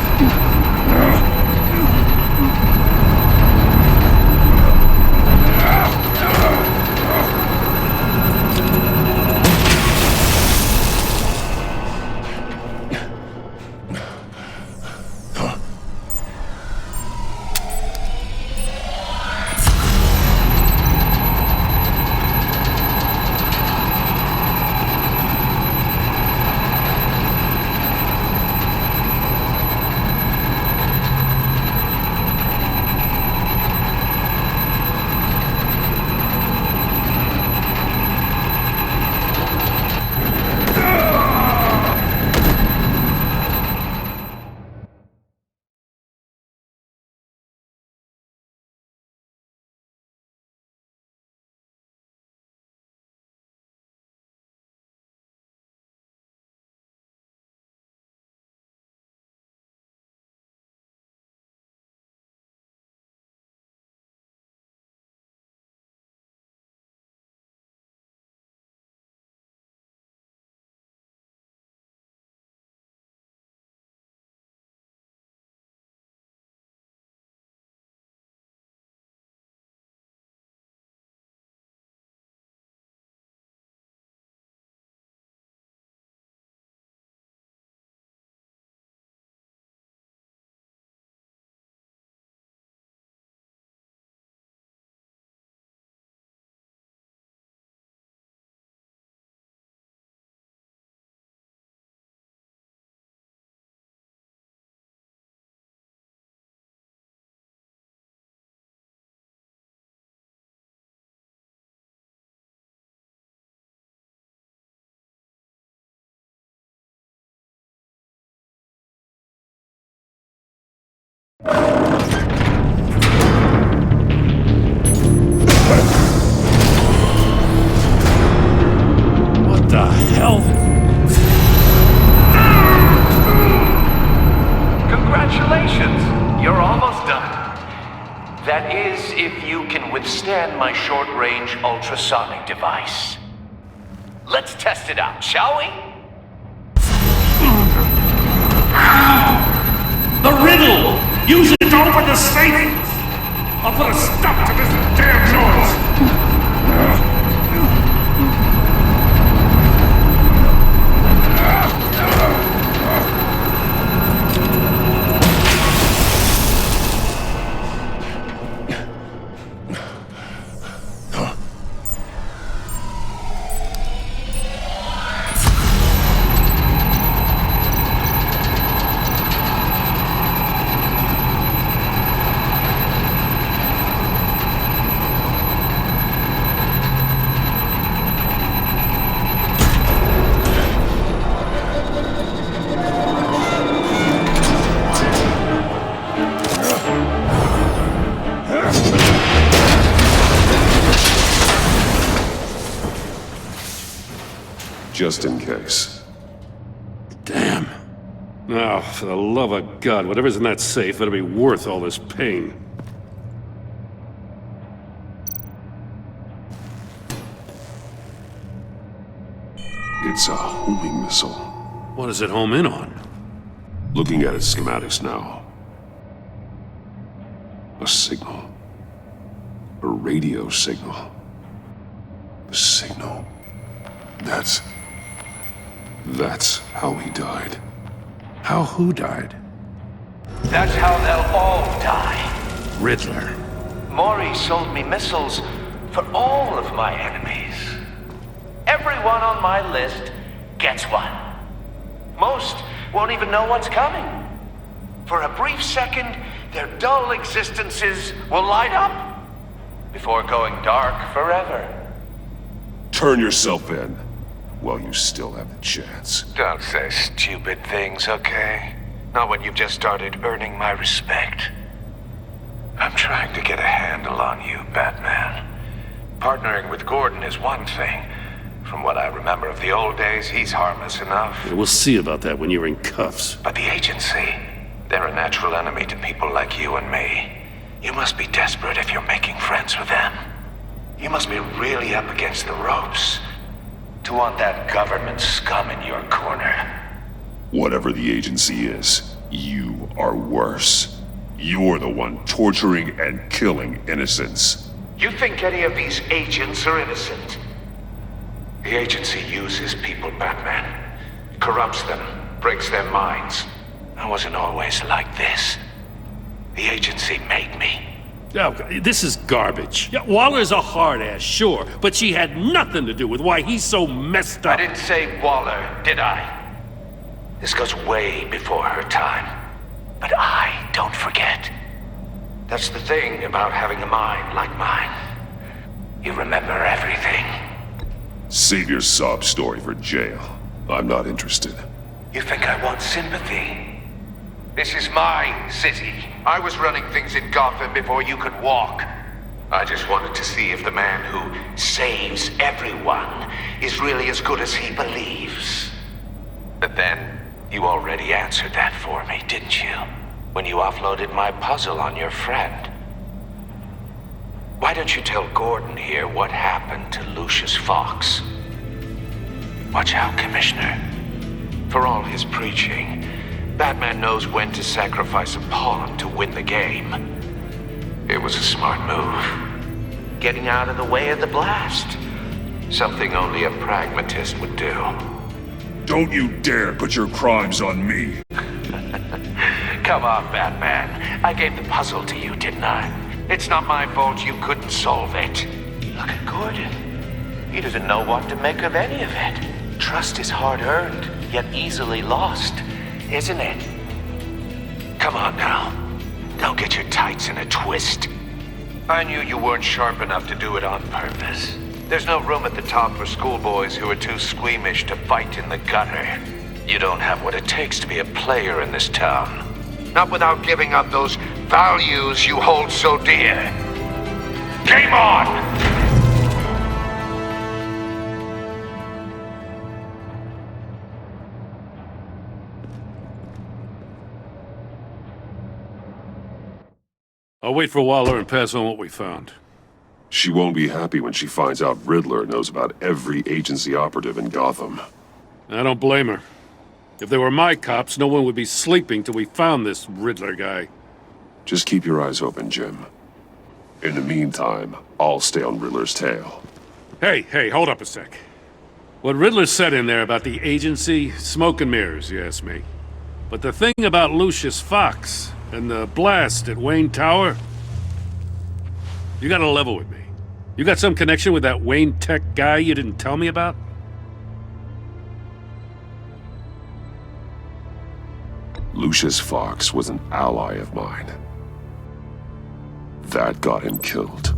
What the hell? Congratulations! You're almost done. That is, if you can withstand my short-range ultrasonic device. Let's test it out, shall we? The riddle! Use it to open the safe! I'll put a stop to this damn noise! Just in case. Damn. Now, for the love of God, whatever's in that safe better be worth all this pain. It's a homing missile. What does it home in on? Looking at its schematics now. A signal. A radio signal. A signal. That's how he died. How who died? That's how they'll all die. Riddler. Maury sold me missiles for all of my enemies. Everyone on my list gets one. Most won't even know what's coming. For a brief second, their dull existences will light up before going dark forever. Turn yourself in while you still have the chance. Don't say stupid things, okay? Not when you've just started earning my respect. I'm trying to get a handle on you, Batman. Partnering with Gordon is one thing. From what I remember of the old days, he's harmless enough. Yeah, we'll see about that when you're in cuffs. But the agency, they're a natural enemy to people like you and me. You must be desperate if you're making friends with them. You must be really up against the ropes to want that government scum in your corner. Whatever the agency is, you are worse. You're the one torturing and killing innocents. You think any of these agents are innocent? The agency uses people, Batman. Corrupts them, breaks their minds. I wasn't always like this. The agency made me. Oh, this is garbage. Yeah, Waller's a hard-ass, sure, but she had nothing to do with why he's so messed up. I didn't say Waller, did I? This goes way before her time. But I don't forget. That's the thing about having a mind like mine. You remember everything. Save your sob story for jail. I'm not interested. You think I want sympathy? This is my city. I was running things in Gotham before you could walk. I just wanted to see if the man who saves everyone is really as good as he believes. But then, you already answered that for me, didn't you? When you offloaded my puzzle on your friend. Why don't you tell Gordon here what happened to Lucius Fox? Watch out, Commissioner. For all his preaching, Batman knows when to sacrifice a pawn to win the game. It was a smart move. Getting out of the way of the blast. Something only a pragmatist would do. Don't you dare put your crimes on me. Come on, Batman. I gave the puzzle to you, didn't I? It's not my fault you couldn't solve it. Look at Gordon. He doesn't know what to make of any of it. Trust is hard-earned, yet easily lost, isn't it? Come on now. Don't get your tights in a twist. I knew you weren't sharp enough to do it on purpose. There's no room at the top for schoolboys who are too squeamish to fight in the gutter. You don't have what it takes to be a player in this town. Not without giving up those values you hold so dear. Game on! I'll wait for Waller and pass on what we found. She won't be happy when she finds out Riddler knows about every agency operative in Gotham. I don't blame her. If they were my cops, no one would be sleeping till we found this Riddler guy. Just keep your eyes open, Jim. In the meantime, I'll stay on Riddler's tail. Hey, hold up a sec. What Riddler said in there about the agency, smoke and mirrors, you ask me. But the thing about Lucius Fox and the blast at Wayne Tower, you gotta level with me. You got some connection with that Wayne Tech guy you didn't tell me about? Lucius Fox was an ally of mine. That got him killed.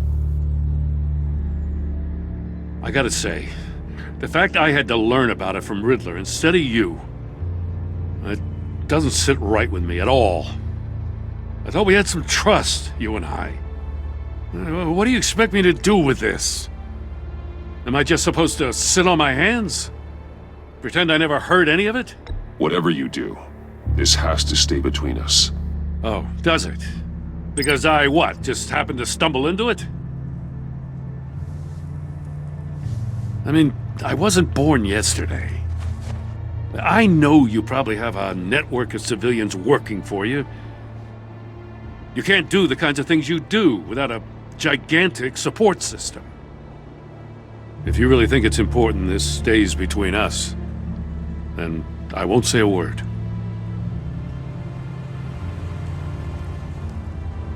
I gotta say, the fact I had to learn about it from Riddler instead of you, it doesn't sit right with me at all. I thought we had some trust, you and I. What do you expect me to do with this? Am I just supposed to sit on my hands? Pretend I never heard any of it? Whatever you do, this has to stay between us. Oh, does it? Because I, what, just happened to stumble into it? I mean, I wasn't born yesterday. I know you probably have a network of civilians working for you. You can't do the kinds of things you do without a gigantic support system. If you really think it's important this stays between us, then I won't say a word.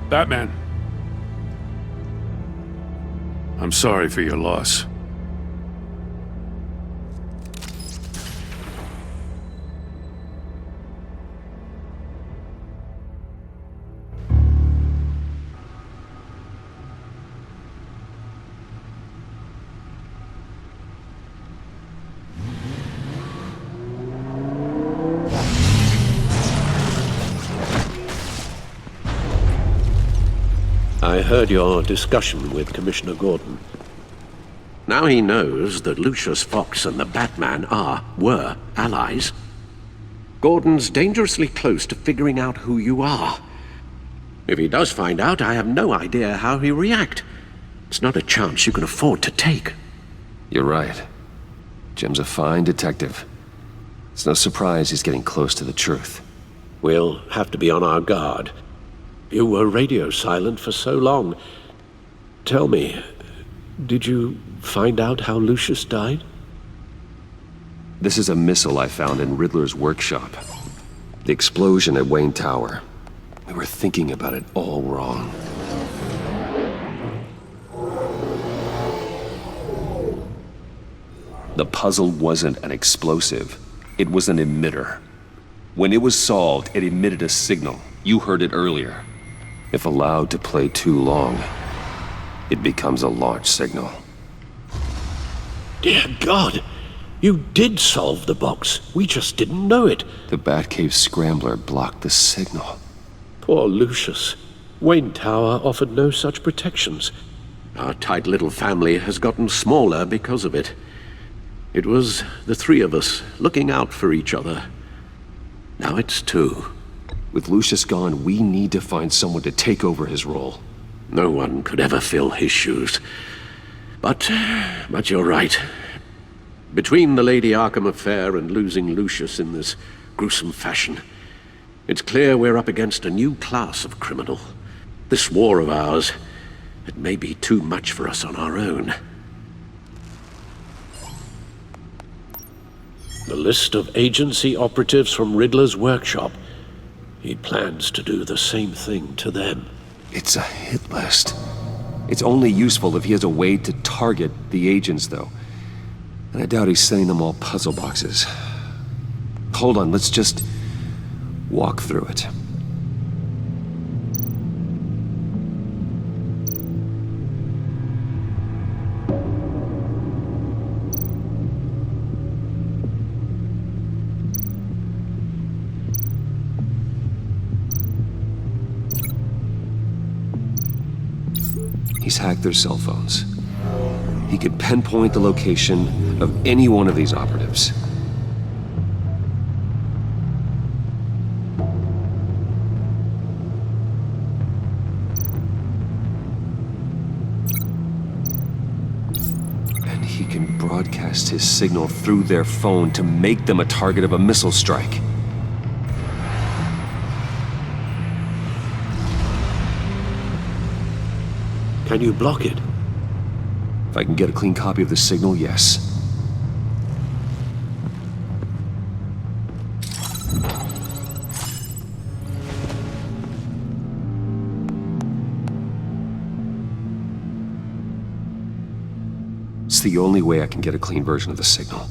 Batman. I'm sorry for your loss. I heard your discussion with Commissioner Gordon. Now he knows that Lucius Fox and the Batman were allies. Gordon's dangerously close to figuring out who you are. If he does find out, I have no idea how he'll react. It's not a chance you can afford to take. You're right. Jim's a fine detective. It's no surprise he's getting close to the truth. We'll have to be on our guard. You were radio silent for so long. Tell me, did you find out how Lucius died? This is a missile I found in Riddler's workshop. The explosion at Wayne Tower. We were thinking about it all wrong. The puzzle wasn't an explosive. It was an emitter. When it was solved, it emitted a signal. You heard it earlier. If allowed to play too long, it becomes a launch signal. Dear God, you did solve the box. We just didn't know it. The Batcave scrambler blocked the signal. Poor Lucius. Wayne Tower offered no such protections. Our tight little family has gotten smaller because of it. It was the three of us looking out for each other. Now it's two. With Lucius gone, we need to find someone to take over his role. No one could ever fill his shoes. But you're right. Between the Lady Arkham affair and losing Lucius in this gruesome fashion, it's clear we're up against a new class of criminal. This war of ours, it may be too much for us on our own. The list of agency operatives from Riddler's workshop. He plans to do the same thing to them. It's a hit list. It's only useful if he has a way to target the agents, though. And I doubt he's sending them all puzzle boxes. Hold on, let's just walk through it. He's hacked their cell phones. He could pinpoint the location of any one of these operatives. And he can broadcast his signal through their phone to make them a target of a missile strike. Can you block it? If I can get a clean copy of the signal, yes. It's the only way I can get a clean version of the signal.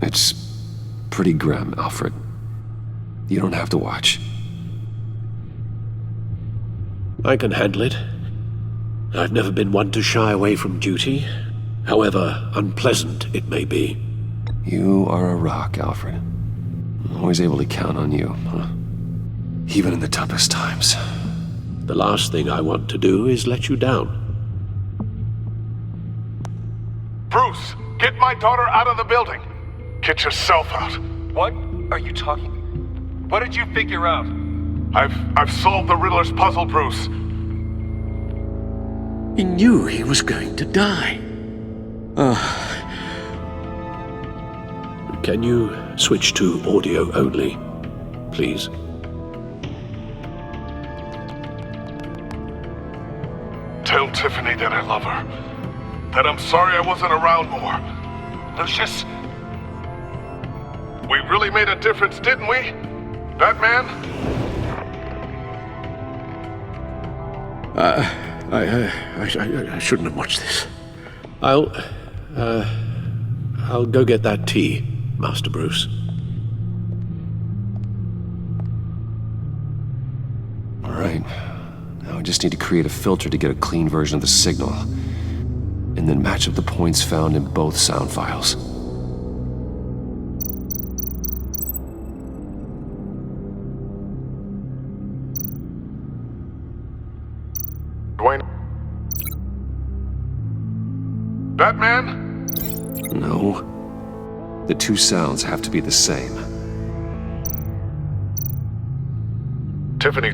It's pretty grim, Alfred. You don't have to watch. I can handle it. I've never been one to shy away from duty, however unpleasant it may be. You are a rock, Alfred. I'm always able to count on you, huh? Even in the toughest times. The last thing I want to do is let you down. Bruce, get my daughter out of the building. Get yourself out. What are you talking? What did you figure out? I've solved the Riddler's puzzle, Bruce. He knew he was going to die. Can you switch to audio only, please? Tell Tiffany that I love her. That I'm sorry I wasn't around more. Lucius, we really made a difference, didn't we? Batman? I shouldn't have watched this. I'll go get that tea, Master Bruce. All right. Now I just need to create a filter to get a clean version of the signal, and then match up the points found in both sound files. Dwayne? Batman? No. The two sounds have to be the same. Tiffany.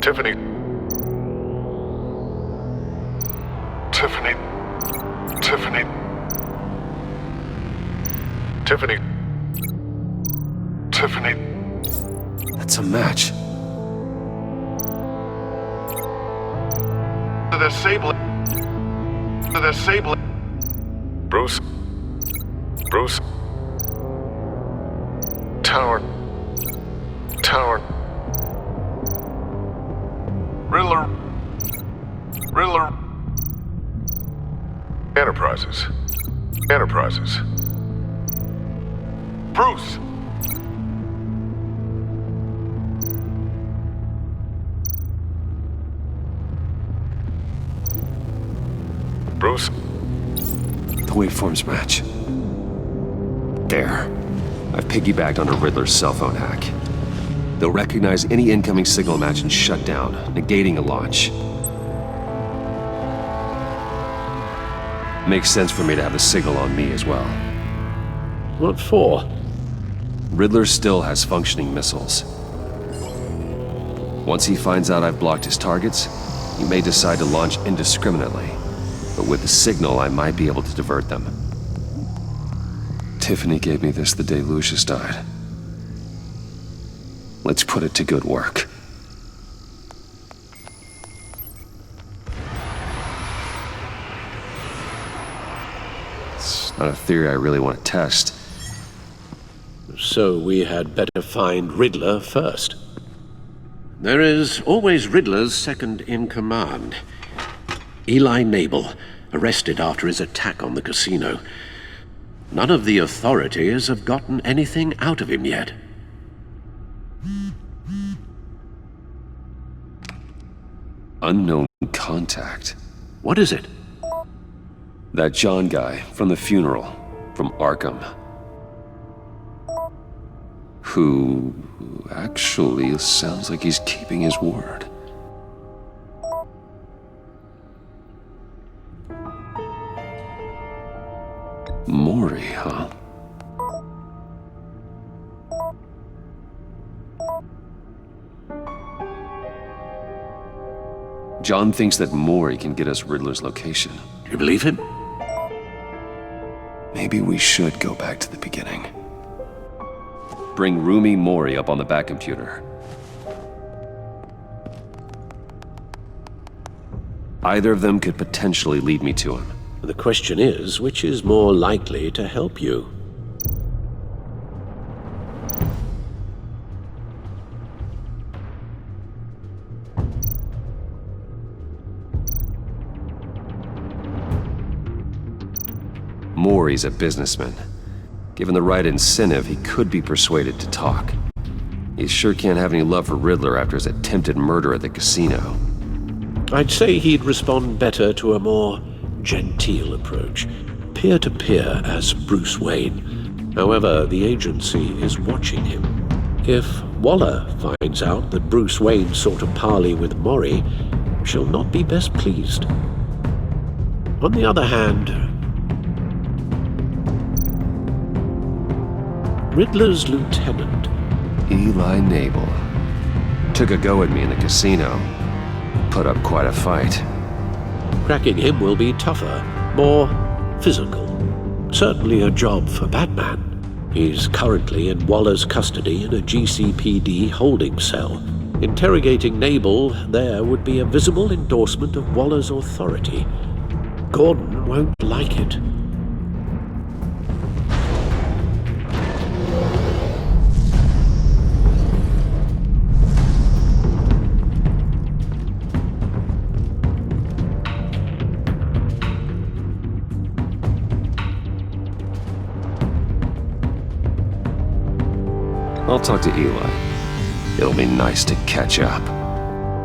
Tiffany. Tiffany. Tiffany. Tiffany. Tiffany. That's a match. The Sable. The Sable. Bruce. Bruce. Tower. Tower. Riddler. Riddler. Enterprises. Enterprises. Bruce! Bruce? The waveforms match. There. I've piggybacked onto Riddler's cell phone hack. They'll recognize any incoming signal match and shut down, negating a launch. Makes sense for me to have the signal on me as well. What for? Riddler still has functioning missiles. Once he finds out I've blocked his targets, he may decide to launch indiscriminately. But with the signal, I might be able to divert them. Tiffany gave me this the day Lucius died. Let's put it to good work. It's not a theory I really want to test. So we had better find Riddler first. There is always Riddler's second-in-command. Eli Nabel, arrested after his attack on the casino. None of the authorities have gotten anything out of him yet. Unknown contact. What is it? That John guy from the funeral, from Arkham. Who actually sounds like he's keeping his word. memory, huh? John thinks that Maury can get us Riddler's location. You believe him? Maybe we should go back to the beginning. Bring Rumi Maury up on the back computer. Either of them could potentially lead me to him. The question is, which is more likely to help you? Maury's a businessman. Given the right incentive, he could be persuaded to talk. He sure can't have any love for Riddler after his attempted murder at the casino. I'd say he'd respond better to a more genteel approach, peer-to-peer as Bruce Wayne. However, the agency is watching him. If Waller finds out that Bruce Wayne sought a parley with Maury, she'll not be best pleased. On the other hand, Riddler's lieutenant, Eli Nabel, took a go at me in the casino. Put up quite a fight. Cracking him will be tougher, more physical. Certainly a job for Batman. He's currently in Waller's custody in a GCPD holding cell. Interrogating Nabel there would be a visible endorsement of Waller's authority. Gordon won't like it. I'll talk to Eli. It'll be nice to catch up.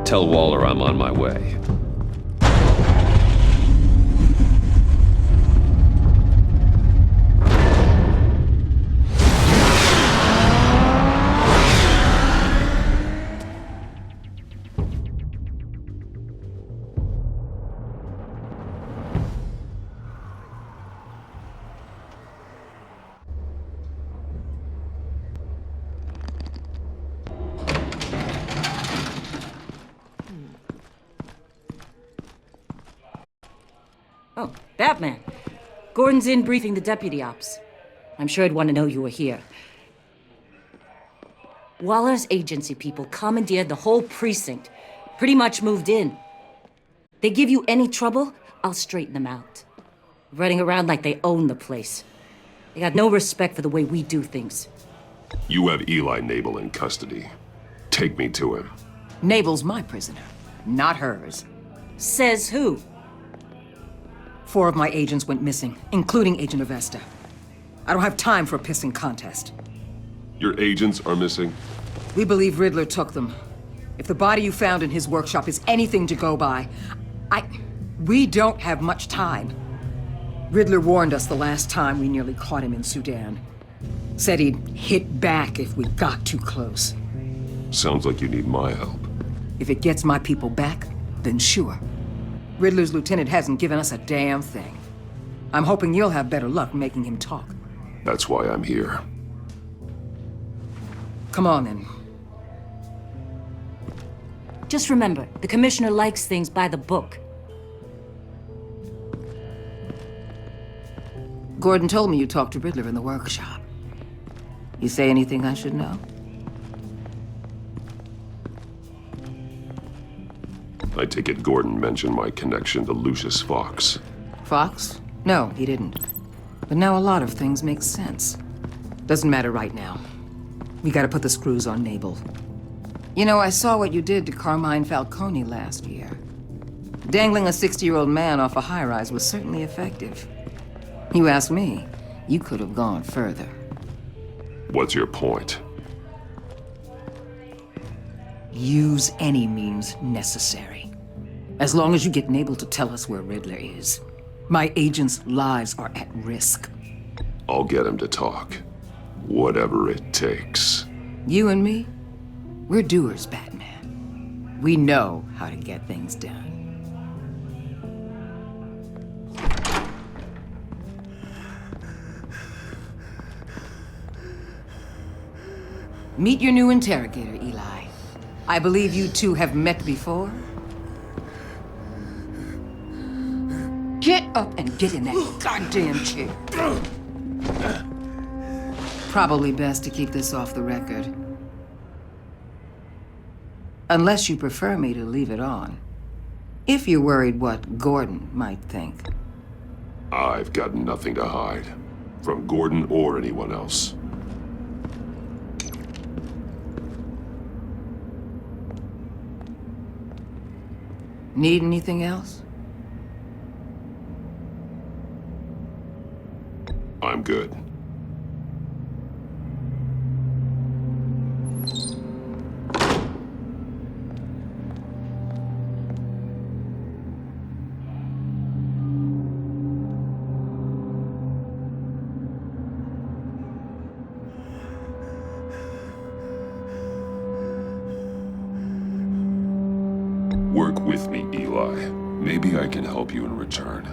Tell Waller I'm on my way. Oh, Batman. Gordon's in briefing the deputy ops. I'm sure he'd want to know you were here. Waller's agency people commandeered the whole precinct. Pretty much moved in. They give you any trouble, I'll straighten them out. Running around like they own the place. They got no respect for the way we do things. You have Eli Nabel in custody. Take me to him. Nabel's my prisoner, not hers. Says who? 4 of my agents went missing, including Agent Avesta. I don't have time for a pissing contest. Your agents are missing? We believe Riddler took them. If the body you found in his workshop is anything to go by, we don't have much time. Riddler warned us the last time we nearly caught him in Sudan. Said he'd hit back if we got too close. Sounds like you need my help. If it gets my people back, then sure. Riddler's lieutenant hasn't given us a damn thing. I'm hoping you'll have better luck making him talk. That's why I'm here. Come on, then. Just remember, the commissioner likes things by the book. Gordon told me you talked to Riddler in the workshop. You say anything I should know? I take it Gordon mentioned my connection to Lucius Fox. Fox? No, he didn't. But now a lot of things make sense. Doesn't matter right now. We gotta put the screws on Nabel. You know, I saw what you did to Carmine Falcone last year. Dangling a 60-year-old man off a high-rise was certainly effective. You ask me, you could have gone further. What's your point? Use any means necessary. As long as you get Nabel to tell us where Riddler is. My agents' lives are at risk. I'll get him to talk. Whatever it takes. You and me, we're doers, Batman. We know how to get things done. Meet your new interrogator, Eli. I believe you two have met before. Get up and get in that goddamn chair. Probably best to keep this off the record. Unless you prefer me to leave it on. If you're worried what Gordon might think. I've got nothing to hide. From Gordon or anyone else. Need anything else? I'm good. Work with me, Eli. Maybe I can help you in return.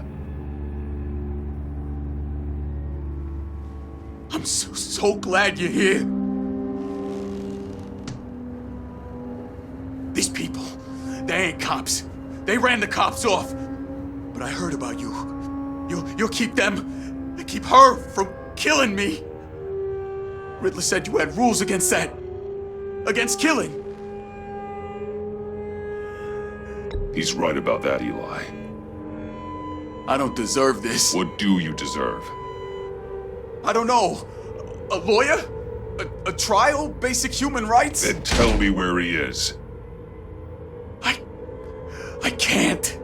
I'm so glad you're here. These people, they ain't cops. They ran the cops off. But I heard about you. You'll keep them, keep her from killing me. Riddler said you had rules against that. Against killing. He's right about that, Eli. I don't deserve this. What do you deserve? I don't know. A lawyer? A trial? Basic human rights? Then tell me where he is. I can't.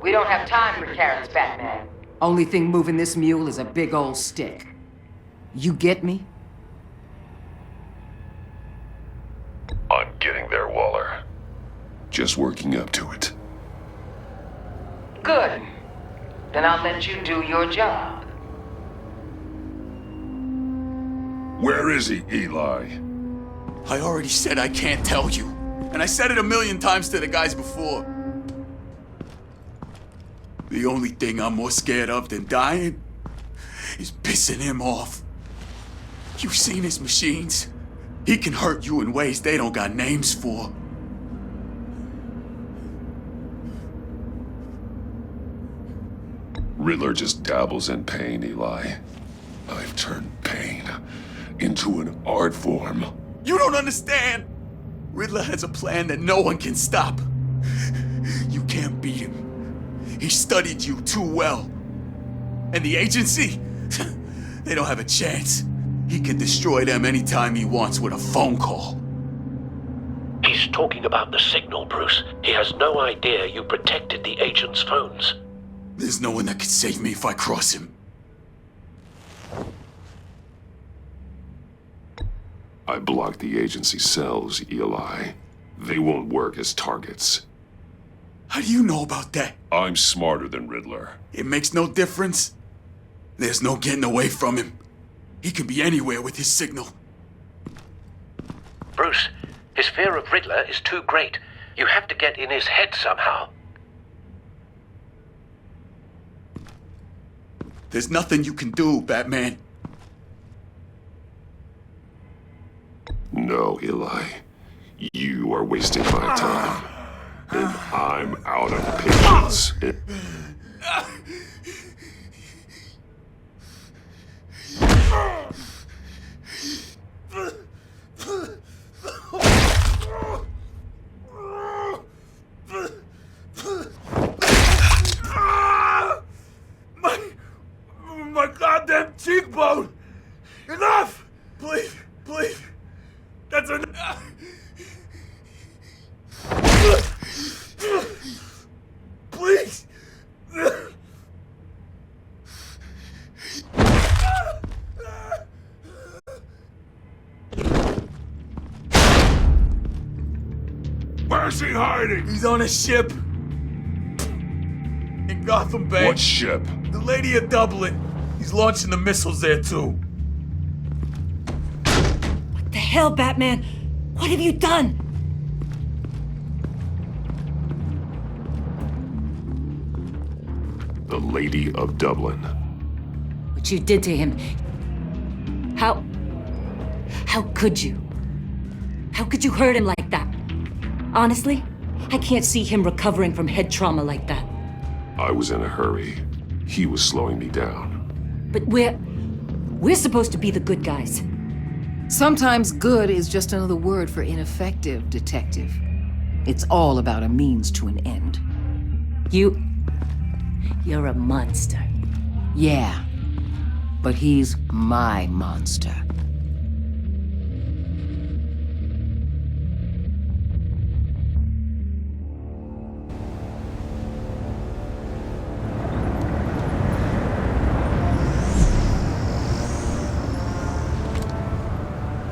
We don't have time for carrots, Batman. Only thing moving this mule is a big old stick. You get me? I'm getting there, Waller. Just working up to it. Good. Then I'll let you do your job. Where is he, Eli? I already said I can't tell you. And I said it 1,000,000 times to the guys before. The only thing I'm more scared of than dying is pissing him off. You've seen his machines. He can hurt you in ways they don't got names for. Riddler just dabbles in pain, Eli. I've turned pain into an art form. You don't understand! Riddler has a plan that no one can stop. You can't beat him. He studied you too well. And the agency? They don't have a chance. He can destroy them anytime he wants with a phone call. He's talking about the signal, Bruce. He has no idea you protected the agent's phones. There's no one that can save me if I cross him. I blocked the agency cells, Eli. They won't work as targets. How do you know about that? I'm smarter than Riddler. It makes no difference. There's no getting away from him. He can be anywhere with his signal. Bruce, his fear of Riddler is too great. You have to get in his head somehow. There's nothing you can do, Batman. No, Eli. You are wasting my time. And I'm out of patience. My goddamn cheekbone! Enough! Please, please. That's enough. Please. Where's he hiding? He's on a ship. In Gotham Bay. What ship? The Lady of Dublin. He's launching the missiles there, too. What the hell, Batman? What have you done? The Lady of Dublin. What you did to him. How could you? How could you hurt him like that? Honestly, I can't see him recovering from head trauma like that. I was in a hurry. He was slowing me down. But we're supposed to be the good guys. Sometimes good is just another word for ineffective, Detective. It's all about a means to an end. You're a monster. Yeah, but he's my monster.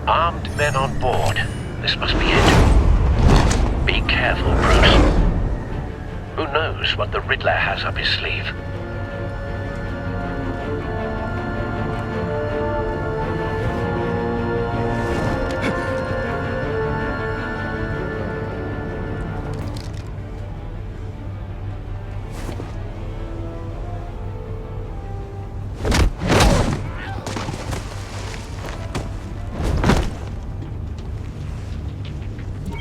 Armed men on board. This must be it. Be careful, Bruce. Who knows what the Riddler has up his sleeve?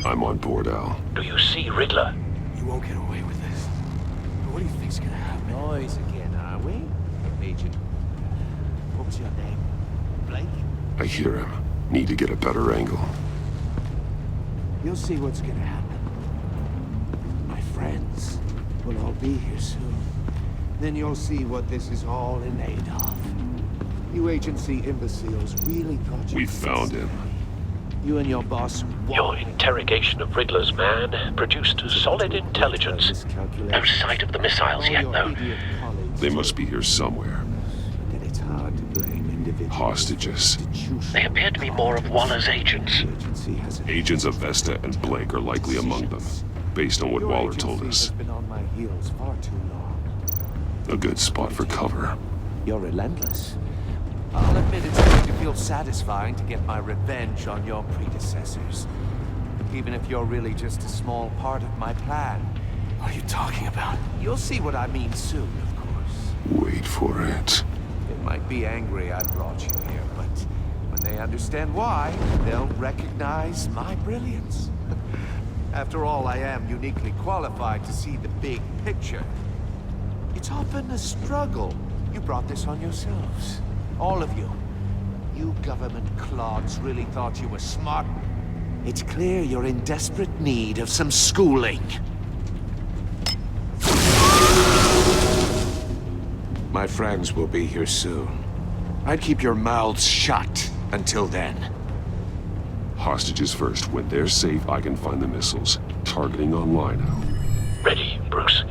I'm on board, Al. Do you see Riddler? You won't get away with this. What do you think's gonna happen? Noise again, are we? Agent. What was your name? Blake? I hear him. Need to get a better angle. You'll see what's gonna happen. My friends will all be here soon. Then you'll see what this is all in aid of. You agency imbeciles really thought you... We found him. You and your boss... Your interrogation of Riddler's man produced solid intelligence. No sight of the missiles yet, though. They must be here somewhere. Then it's hard to blame individuals. Hostages. They appear to be more of Waller's agents. Agents of Vesta and Blake are likely among them, based on what Waller told us. Been on my heels far too long. A good spot for cover. You're relentless. I'll admit it's going to feel satisfying to get my revenge on your predecessors. Even if you're really just a small part of my plan. What are you talking about? You'll see what I mean soon, of course. Wait for it. They might be angry I brought you here, but when they understand why, they'll recognize my brilliance. After all, I am uniquely qualified to see the big picture. It's often a struggle. You brought this on yourselves. All of you. You government clods really thought you were smart. It's clear you're in desperate need of some schooling. My friends will be here soon. I'd keep your mouths shut until then. Hostages first. When they're safe, I can find the missiles. Targeting online now. Ready, Bruce.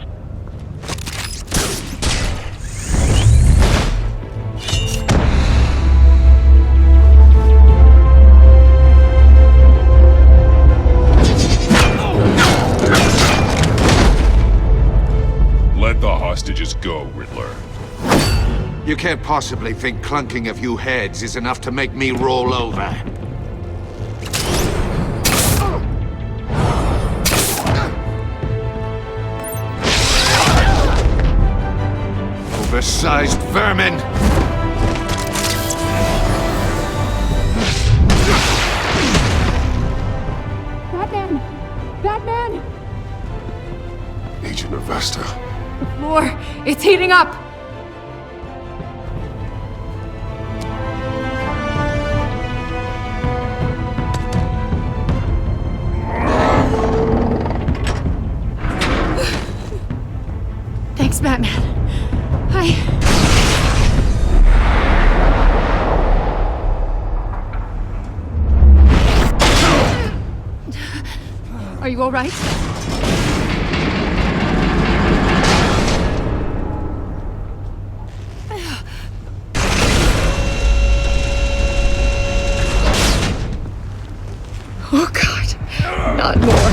Let the hostages go, Riddler. You can't possibly think clunking a few heads is enough to make me roll over. Oversized vermin! Batman! Batman! Agent of Vesta. The floor, it's heating up! Thanks, Batman. Are you all right? Oh, God. Not more.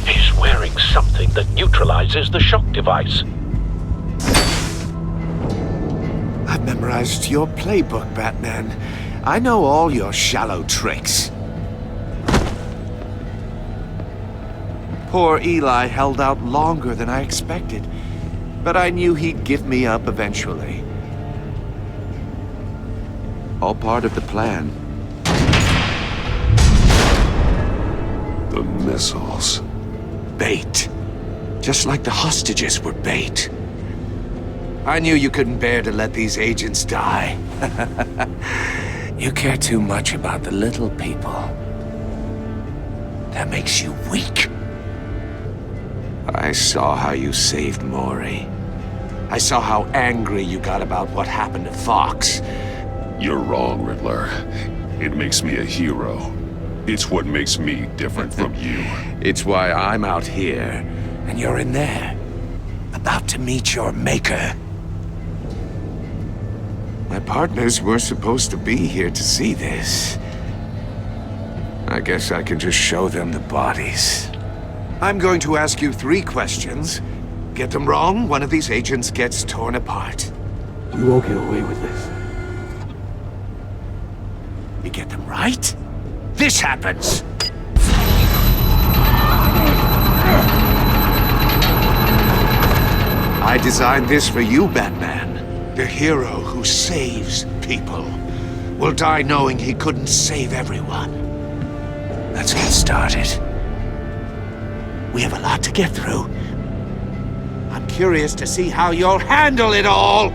He's wearing something that neutralizes the shock device. I've memorized your playbook, Batman. I know all your shallow tricks. Poor Eli held out longer than I expected, but I knew he'd give me up eventually. All part of the plan. The missiles. Bait. Just like the hostages were bait. I knew you couldn't bear to let these agents die. You care too much about the little people. That makes you weak. I saw how you saved Maury. I saw how angry you got about what happened to Fox. You're wrong, Riddler. It makes me a hero. It's what makes me different from you. It's why I'm out here, and you're in there. About to meet your maker. My partners were supposed to be here to see this. I guess I can just show them the bodies. I'm going to ask you 3 questions. Get them wrong, one of these agents gets torn apart. You won't get away with this. You get them right, this happens! I designed this for you, Batman. The hero who saves people will die knowing he couldn't save everyone. Let's get started. We have a lot to get through. I'm curious to see how you'll handle it all!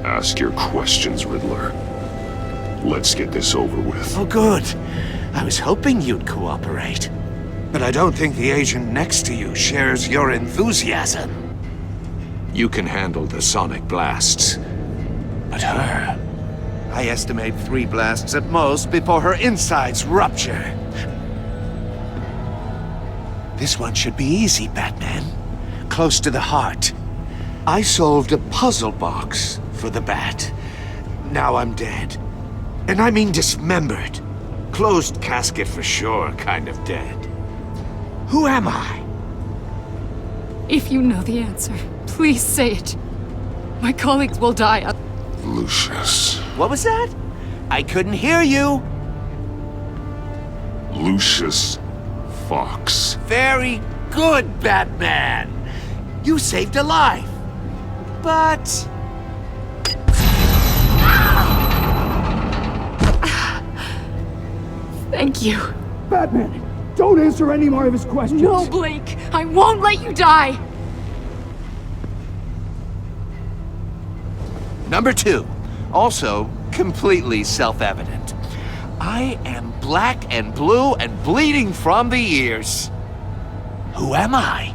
Ask your questions, Riddler. Let's get this over with. Oh, good. I was hoping you'd cooperate. But I don't think the agent next to you shares your enthusiasm. You can handle the sonic blasts. But her... I estimate 3 blasts at most before her insides rupture. This one should be easy, Batman. Close to the heart. I solved a puzzle box for the Bat. Now I'm dead. And I mean dismembered. Closed casket for sure, kind of dead. Who am I? If you know the answer, please say it. My colleagues will die. Lucius. What was that? I couldn't hear you. Lucius Fox. Very good, Batman. You saved a life. But... Thank you. Batman, don't answer any more of his questions. No, Blake. I won't let you die. Number 2. Also, completely self-evident. I am black and blue and bleeding from the ears. Who am I?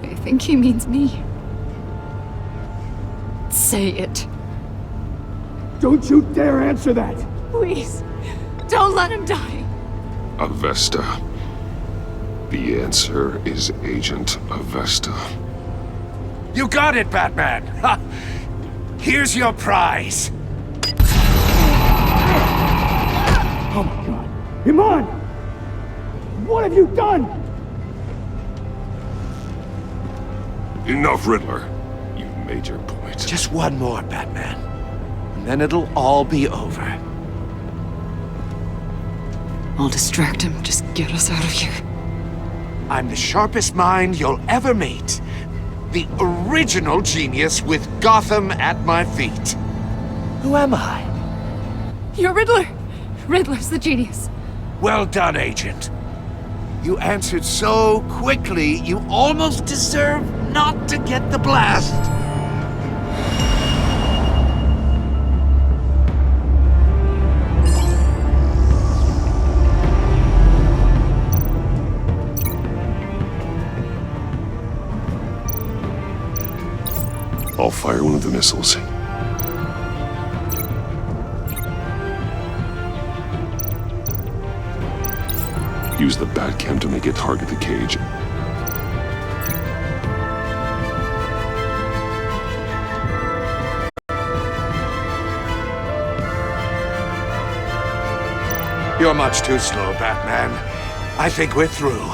I think he means me. Say it. Don't you dare answer that! Please, don't let him die. Avesta. The answer is Agent Avesta. You got it, Batman! Ha! Here's your prize! Oh my god. Iman! What have you done? Enough, Riddler. You've made your point. Just one more, Batman. And then it'll all be over. I'll distract him. Just get us out of here. I'm the sharpest mind you'll ever meet. The original genius with Gotham at my feet. Who am I? You're Riddler. Riddler's the genius. Well done, Agent. You answered so quickly, you almost deserve not to get the blast. I'll fire one of the missiles. Use the Batcam to make it target the cage. You're much too slow, Batman. I think we're through.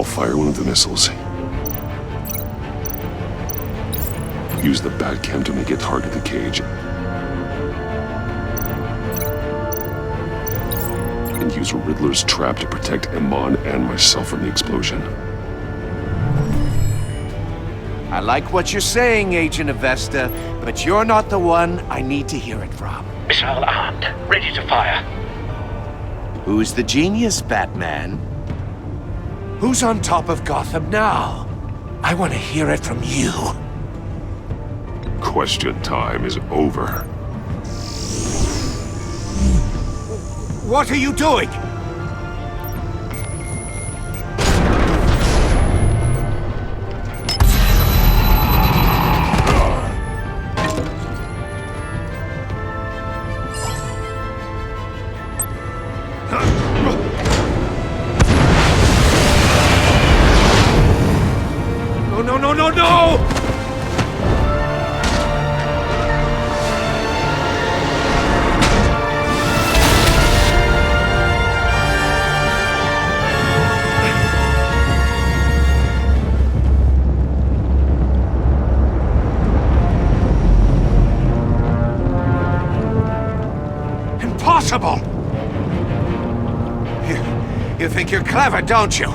I'll fire one of the missiles. Use the Batcam to make it target the cage. And use Riddler's trap to protect Iman and myself from the explosion. I like what you're saying, Agent Avesta, but you're not the one I need to hear it from. Missile armed, ready to fire. Who's the genius, Batman? Who's on top of Gotham now? I want to hear it from you. Question time is over. What are you doing? No! Impossible! You think you're clever, don't you?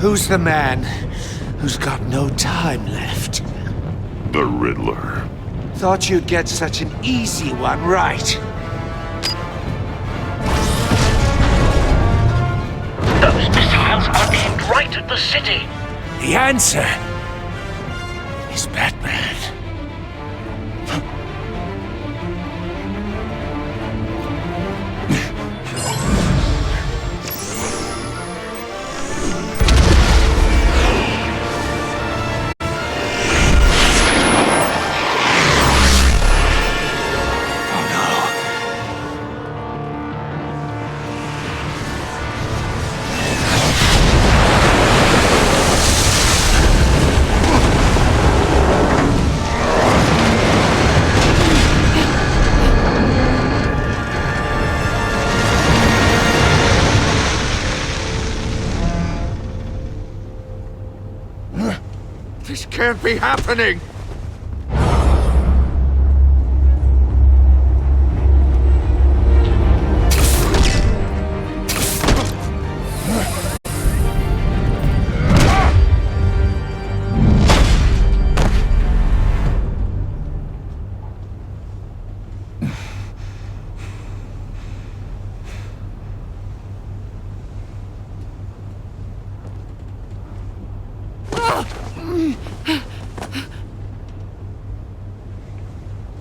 Who's the man who's got no time left? The Riddler. Thought you'd get such an easy one right. Those missiles are aimed right at the city. The answer is Batman. This can't be happening!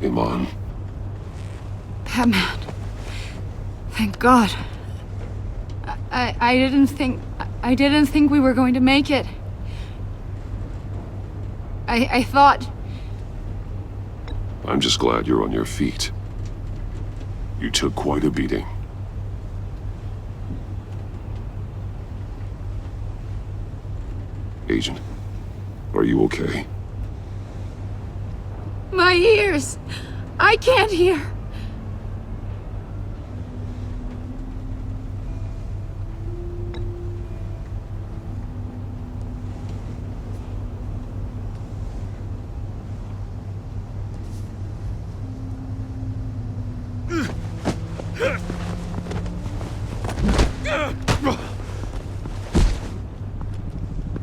Iman. Batman. Thank God. I didn't think we were going to make it. I thought... I'm just glad you're on your feet. You took quite a beating. Agent, are you okay? My ears! I can't hear!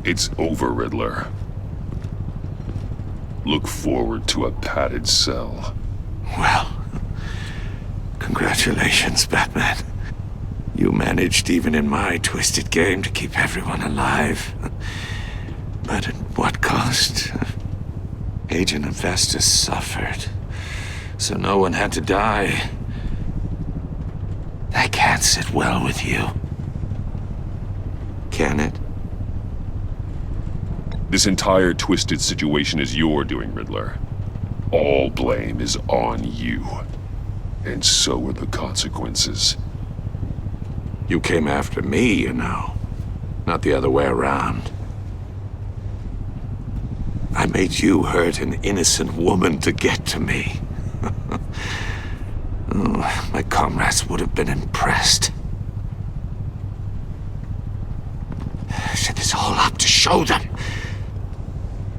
It's over, Riddler. Look forward to a padded cell. Well, congratulations, Batman. You managed, even in my twisted game, to keep everyone alive. But at what cost? Agent Avesta suffered, so no one had to die. That can't sit well with you. Can it? This entire twisted situation is your doing, Riddler. All blame is on you. And so are the consequences. You came after me, you know. Not the other way around. I made you hurt an innocent woman to get to me. Oh, my comrades would have been impressed. I set this all up to show them.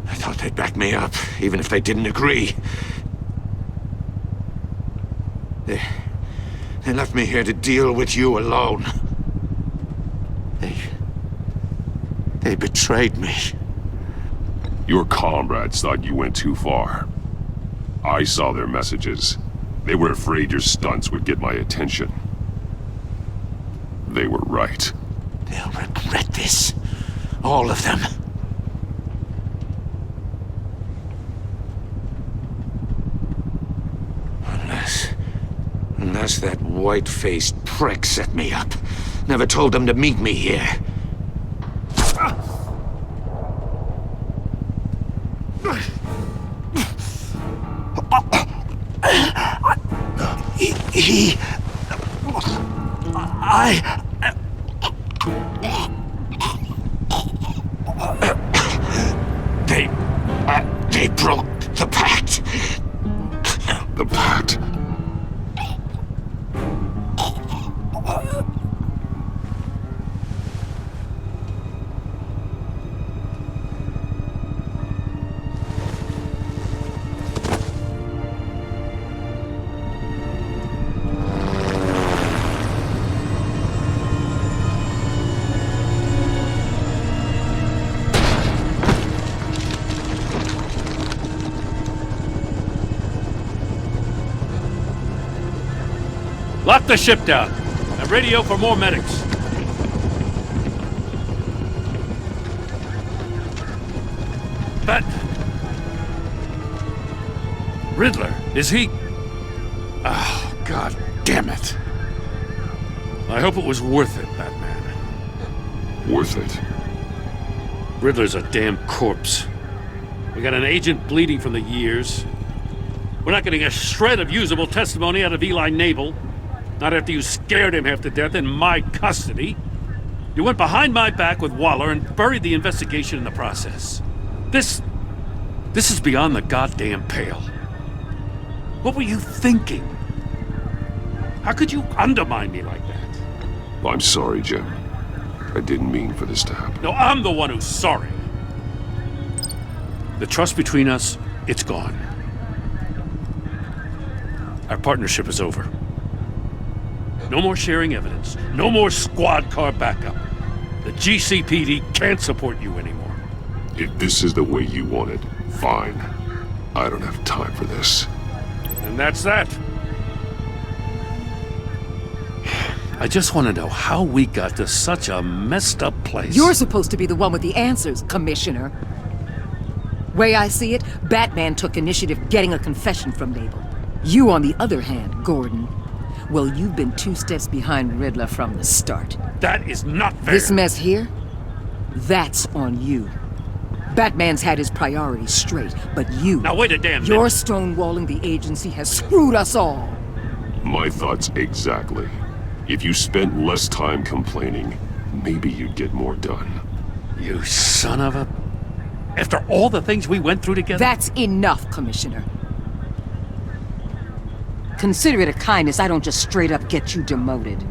I thought they'd back me up, even if they didn't agree. They left me here to deal with you alone. They betrayed me. Your comrades thought you went too far. I saw their messages. They were afraid your stunts would get my attention. They were right. They'll regret this. All of them. Unless that white-faced prick set me up. Never told them to meet me here. They broke the pact. The pact? Lock the ship down and radio for more medics. Riddler, is he? Oh, God damn it. I hope it was worth it, Batman. Worth it? Riddler's a damn corpse. We got an agent bleeding from the years. We're not getting a shred of usable testimony out of Eli Nabel. Not after you scared him half to death in my custody. You went behind my back with Waller and buried the investigation in the process. This is beyond the goddamn pale. What were you thinking? How could you undermine me like that? I'm sorry, Jim. I didn't mean for this to happen. No, I'm the one who's sorry. The trust between us, it's gone. Our partnership is over. No more sharing evidence. No more squad car backup. The GCPD can't support you anymore. If this is the way you want it, fine. I don't have time for this. And that's that. I just want to know how we got to such a messed up place. You're supposed to be the one with the answers, Commissioner. Way I see it, Batman took initiative getting a confession from Nabel. You, on the other hand, Gordon, well, you've been 2 steps behind Riddler from the start. That is not fair. This mess here, that's on you. Batman's had his priorities straight, but you... Now wait a damn minute. Your stonewalling the agency has screwed us all. My thoughts exactly. If you spent less time complaining, maybe you'd get more done. You son of a... After all the things we went through together? That's enough, Commissioner. Consider it a kindness I don't just straight up get you demoted.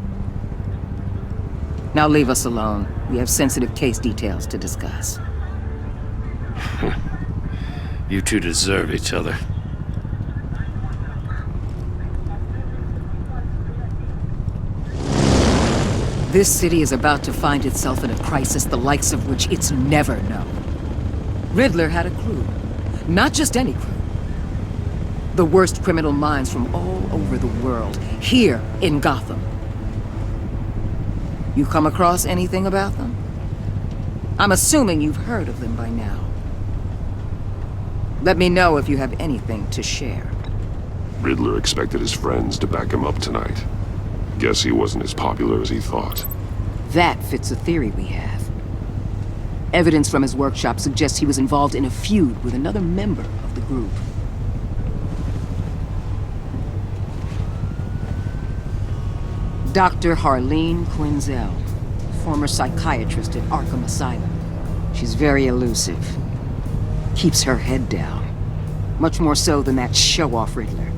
Now leave us alone. We have sensitive case details to discuss. You two deserve each other. This city is about to find itself in a crisis the likes of which it's never known. Riddler had a crew. Not just any crew. The worst criminal minds from all over the world, here in Gotham. You come across anything about them? I'm assuming you've heard of them by now. Let me know if you have anything to share. Riddler expected his friends to back him up tonight. Guess he wasn't as popular as he thought. That fits a theory we have. Evidence from his workshop suggests he was involved in a feud with another member of the group. Dr. Harleen Quinzel, former psychiatrist at Arkham Asylum. She's very elusive. Keeps her head down. Much more so than that show-off Riddler.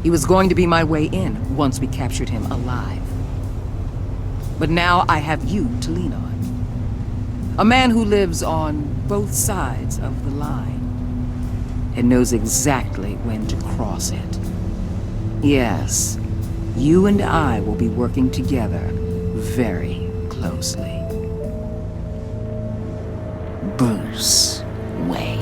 He was going to be my way in once we captured him alive. But now I have you to lean on. A man who lives on both sides of the line and knows exactly when to cross it. Yes, you and I will be working together very closely. Bruce Wayne.